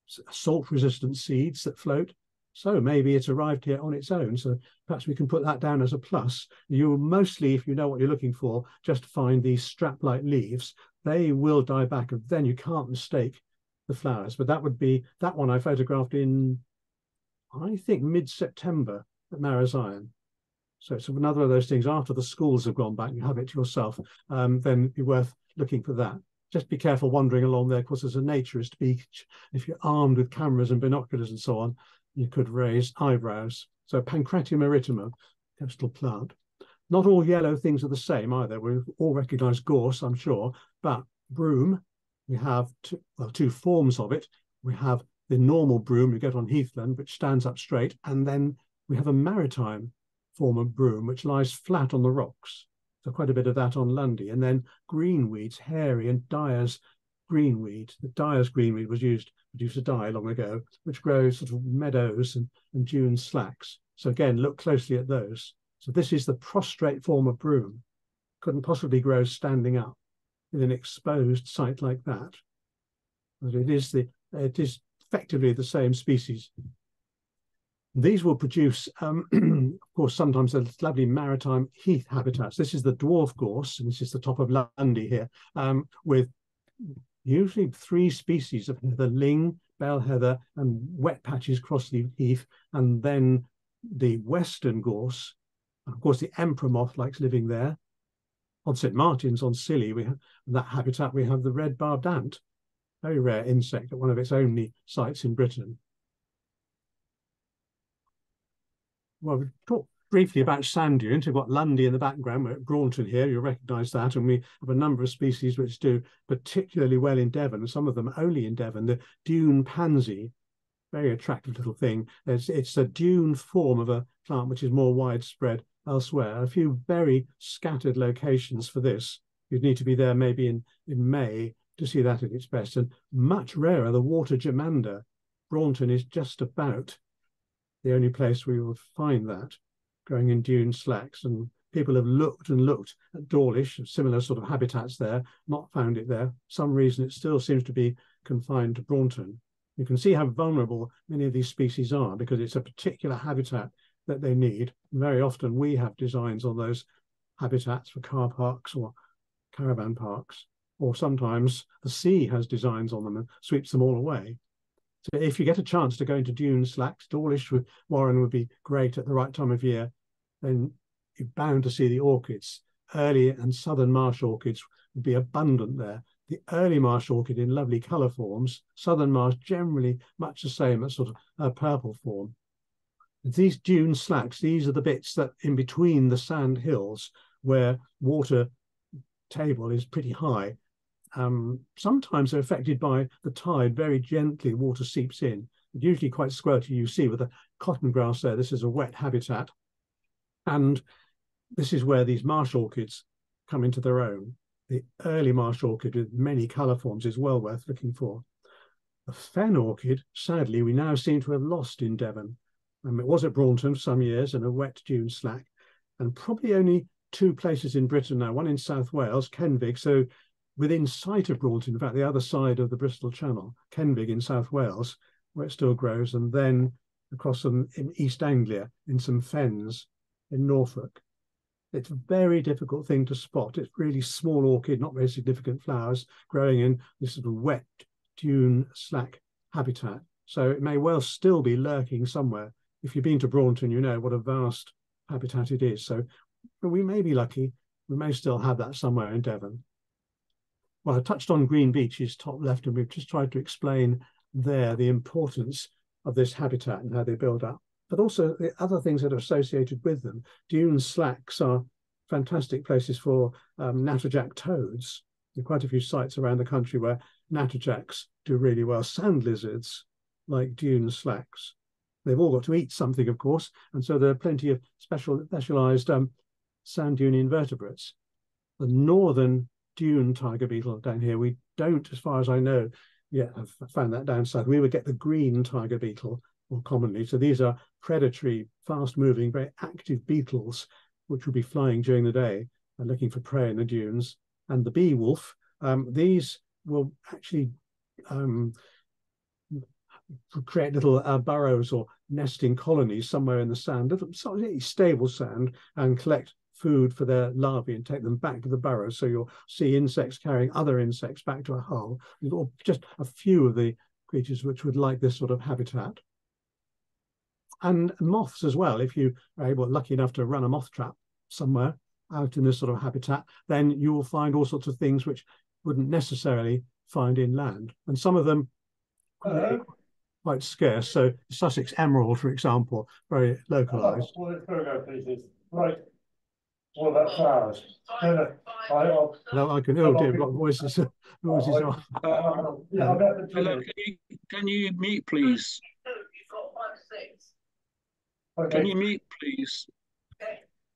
salt-resistant seeds that float. So maybe it's arrived here on its own. So perhaps we can put that down as a plus. You will mostly, if you know what you're looking for, just find these strap-like leaves. They will die back, and then you can't mistake the flowers. But that would be that one I photographed in, I think, mid-September at Marazion. So it's another of those things. After the schools have gone back, you have it to yourself, then it'd be worth looking for that. Just be careful wandering along there, because as a naturist beach, if you're armed with cameras and binoculars and so on, you could raise eyebrows. So Pancratium maritimum, coastal plant. Not all yellow things are the same either. We all recognise gorse, I'm sure, but broom, we have two forms of it. We have the normal broom you get on heathland, which stands up straight, and then we have a maritime form of broom, which lies flat on the rocks. So quite a bit of that on Lundy. And then greenweeds, hairy and Dyer's greenweed. The Dyer's greenweed was used to produce a dye long ago, which grows sort of meadows and dune slacks. So again, look closely at those. So this is the prostrate form of broom. Couldn't possibly grow standing up in an exposed site like that. But it is effectively the same species. These will produce, of course, sometimes those lovely maritime heath habitats. This is the dwarf gorse, and this is the top of Lundy here, with usually 3 species of heather: ling, bell heather, and wet patches crossleaf heath, and then the western gorse. Of course, the emperor moth likes living there. On St Martin's, on Scilly, we have that habitat. We have the red-barbed ant, very rare insect at one of its only sites in Britain. Well, we've talked briefly about sand dunes. We've got Lundy in the background. We're at Braunton here. You'll recognise that. And we have a number of species which do particularly well in Devon, and some of them only in Devon. The dune pansy, very attractive little thing. It's a dune form of a plant which is more widespread elsewhere. A few very scattered locations for this. You'd need to be there maybe in May to see that at its best. And much rarer, the water germander. Braunton is just about the only place we will find that growing in dune slacks. And people have looked and looked at Dawlish, similar sort of habitats there, not found it there. For some reason, it still seems to be confined to Braunton. You can see how vulnerable many of these species are, because it's a particular habitat that they need. Very often we have designs on those habitats for car parks or caravan parks, or sometimes the sea has designs on them and sweeps them all away. So if you get a chance to go into dune slacks, Dawlish with Warren would be great at the right time of year. Then you're bound to see the orchids. Early and southern marsh orchids would be abundant there. The early marsh orchid in lovely colour forms. Southern marsh generally much the same, a sort of a purple form. These dune slacks, these are the bits that in between the sand hills where water table is pretty high. Sometimes they're affected by the tide. Very gently water seeps in, usually quite squelchy. You see with the cotton grass there, this is a wet habitat. And this is where these marsh orchids come into their own. The early marsh orchid with many colour forms is well worth looking for. The fen orchid, sadly, we now seem to have lost in Devon. It was at Braunton for some years and a wet dune slack, and probably only 2 places in Britain now, one in South Wales, Kenfig, so within sight of Braunton, in fact, the other side of the Bristol Channel, Kenfig in South Wales, where it still grows, and then across in East Anglia in some fens in Norfolk. It's a very difficult thing to spot. It's really small orchid, not very significant flowers, growing in this sort of wet dune slack habitat. So it may well still be lurking somewhere. If you've been to Braunton, you know what a vast habitat it is. So we may be lucky. We may still have that somewhere in Devon. Well, I touched on green beeches, top left, and we've just tried to explain there the importance of this habitat and how they build up, but also the other things that are associated with them. Dune slacks are fantastic places for natterjack toads. There are quite a few sites around the country where natterjacks do really well. Sand lizards, like dune slacks. They've all got to eat something, of course, and so there are plenty of specialised sand dune invertebrates. The northern dune tiger beetle down here, we don't, as far as I know, yet have found that down south. We would get the green tiger beetle more commonly. So these are predatory, fast-moving, very active beetles, which will be flying during the day and looking for prey in the dunes. And the bee wolf, these will actually create little burrows or nesting colonies somewhere in the sand, little stable sand, and collect food for their larvae and take them back to the burrows. So you'll see insects carrying other insects back to a hole. Or just a few of the creatures which would like this sort of habitat. And moths as well. If you are lucky enough to run a moth trap somewhere out in this sort of habitat, then you will find all sorts of things which wouldn't necessarily find inland. And some of them quite scarce. So Sussex emerald, for example, very localised. Right. What about flowers? No, I can. Oh dear, I've got voices. Voices on. Hello, can you mute, please? Okay. Can you mute, please?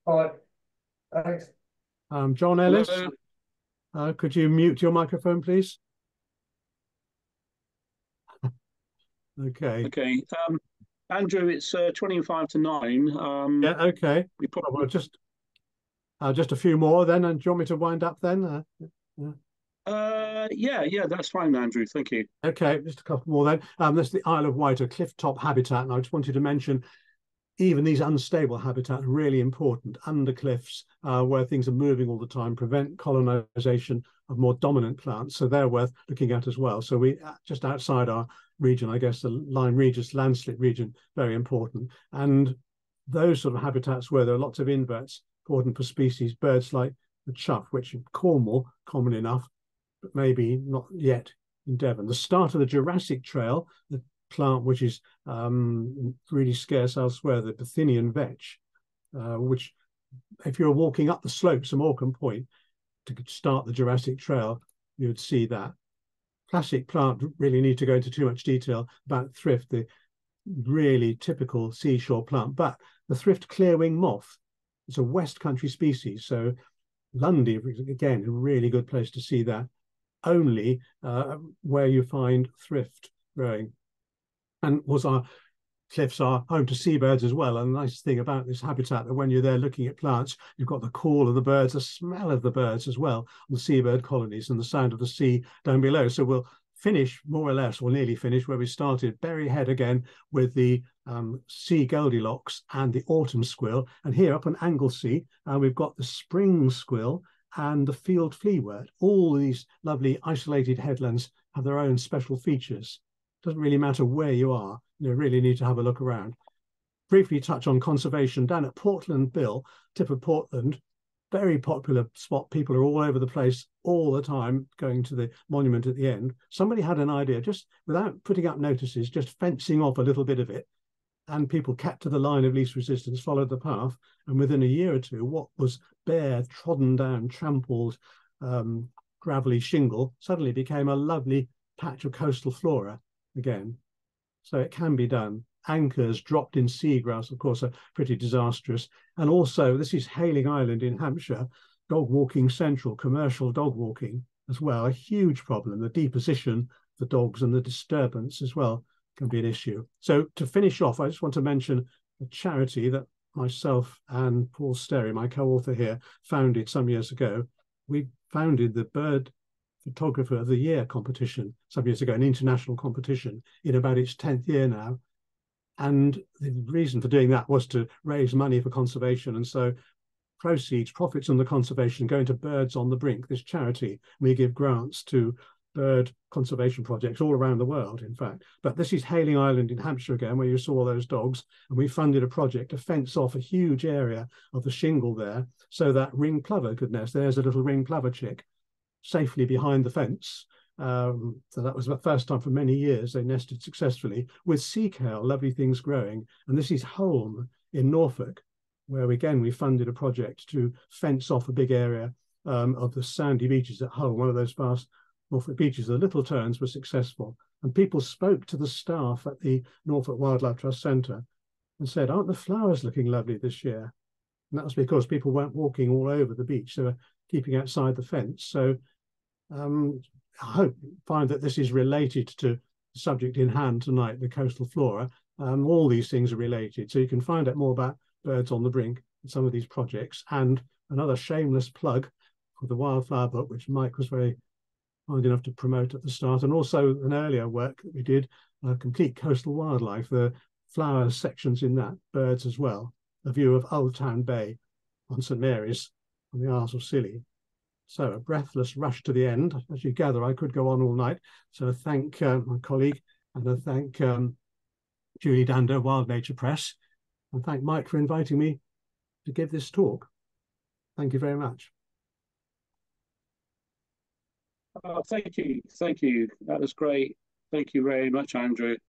All right. Thanks. John Ellis, could you mute your microphone, please? Okay. Okay. Andrew, it's 25 to 9. Yeah. Okay. We probably well, just a few more then, and do you want me to wind up then? Yeah, that's fine, Andrew. Thank you. Okay, just a couple more then. This is the Isle of Wight, a cliff top habitat, and I just wanted to mention even these unstable habitats are really important under cliffs where things are moving all the time, prevent colonization of more dominant plants. So they're worth looking at as well. So we just outside our region, I guess the Lyme Regis landslip region, very important. And those sort of habitats where there are lots of inverts, important for species, birds like the chough, which in Cornwall, common enough, but maybe not yet in Devon. The start of the Jurassic Trail, the plant which is really scarce elsewhere, the Bithynian vetch, which if you're walking up the slopes of Morecambe Point to start the Jurassic Trail, you would see that. Classic plant, really need to go into too much detail about thrift, the really typical seashore plant, but the thrift clearwing moth, it's a West Country species. So Lundy, again, a really good place to see that, only where you find thrift growing. And our cliffs are home to seabirds as well. And the nice thing about this habitat that when you're there looking at plants, you've got the call of the birds, the smell of the birds as well, the seabird colonies and the sound of the sea down below. So we'll finish more or less, or nearly finish where we started, Berry Head again with the sea goldilocks and the autumn squill. And here up on Anglesey, we've got the spring squill and the field fleawort. All these lovely isolated headlands have their own special features. Doesn't really matter where you are, you really need to have a look around. Briefly touch on conservation down at Portland Bill, tip of Portland, very popular spot. People are all over the place all the time going to the monument at the end. Somebody had an idea, just without putting up notices, just fencing off a little bit of it, and people kept to the line of least resistance, followed the path, and within a year or two, what was bare, trodden down, trampled, gravelly shingle suddenly became a lovely patch of coastal flora again. So it can be done. Anchors dropped in seagrass, of course, are pretty disastrous. And also, this is Hayling Island in Hampshire, dog walking central, commercial dog walking as well, a huge problem. The deposition, the dogs and the disturbance as well can be an issue. So to finish off, I just want to mention a charity that myself and Paul Sterry, my co-author here, founded some years ago. We founded the Bird Photographer of the Year competition some years ago, an international competition in about its 10th year now. And the reason for doing that was to raise money for conservation. And so profits on the conservation go into Birds on the Brink, this charity. We give grants to bird conservation projects all around the world, in fact. But this is Hayling Island in Hampshire again, where you saw those dogs. And we funded a project to fence off a huge area of the shingle there so that ring plover could nest. There's a little ring plover chick safely behind the fence. So that was the first time for many years they nested successfully with sea kale, lovely things growing. And this is Holme in Norfolk, where again we funded a project to fence off a big area of the sandy beaches at Holme, one of those vast Norfolk beaches. The little terns were successful, and people spoke to the staff at the Norfolk Wildlife Trust Centre and said, "Aren't the flowers looking lovely this year?" And that was because people weren't walking all over the beach; they were keeping outside the fence. So I hope you find that this is related to the subject in hand tonight, the coastal flora. All these things are related. So you can find out more about Birds on the Brink and some of these projects. And another shameless plug for the Wildflower book, which Mike was very kind enough to promote at the start, and also an earlier work that we did, Complete Coastal Wildlife, the flowers sections in that, birds as well, a view of Old Town Bay on St Mary's on the Isles of Scilly. So a breathless rush to the end. As you gather, I could go on all night. So I thank my colleague, and I thank Julie Dander, Wild Nature Press, and thank Mike for inviting me to give this talk. Thank you very much. Thank you. That was great. Thank you very much, Andrew.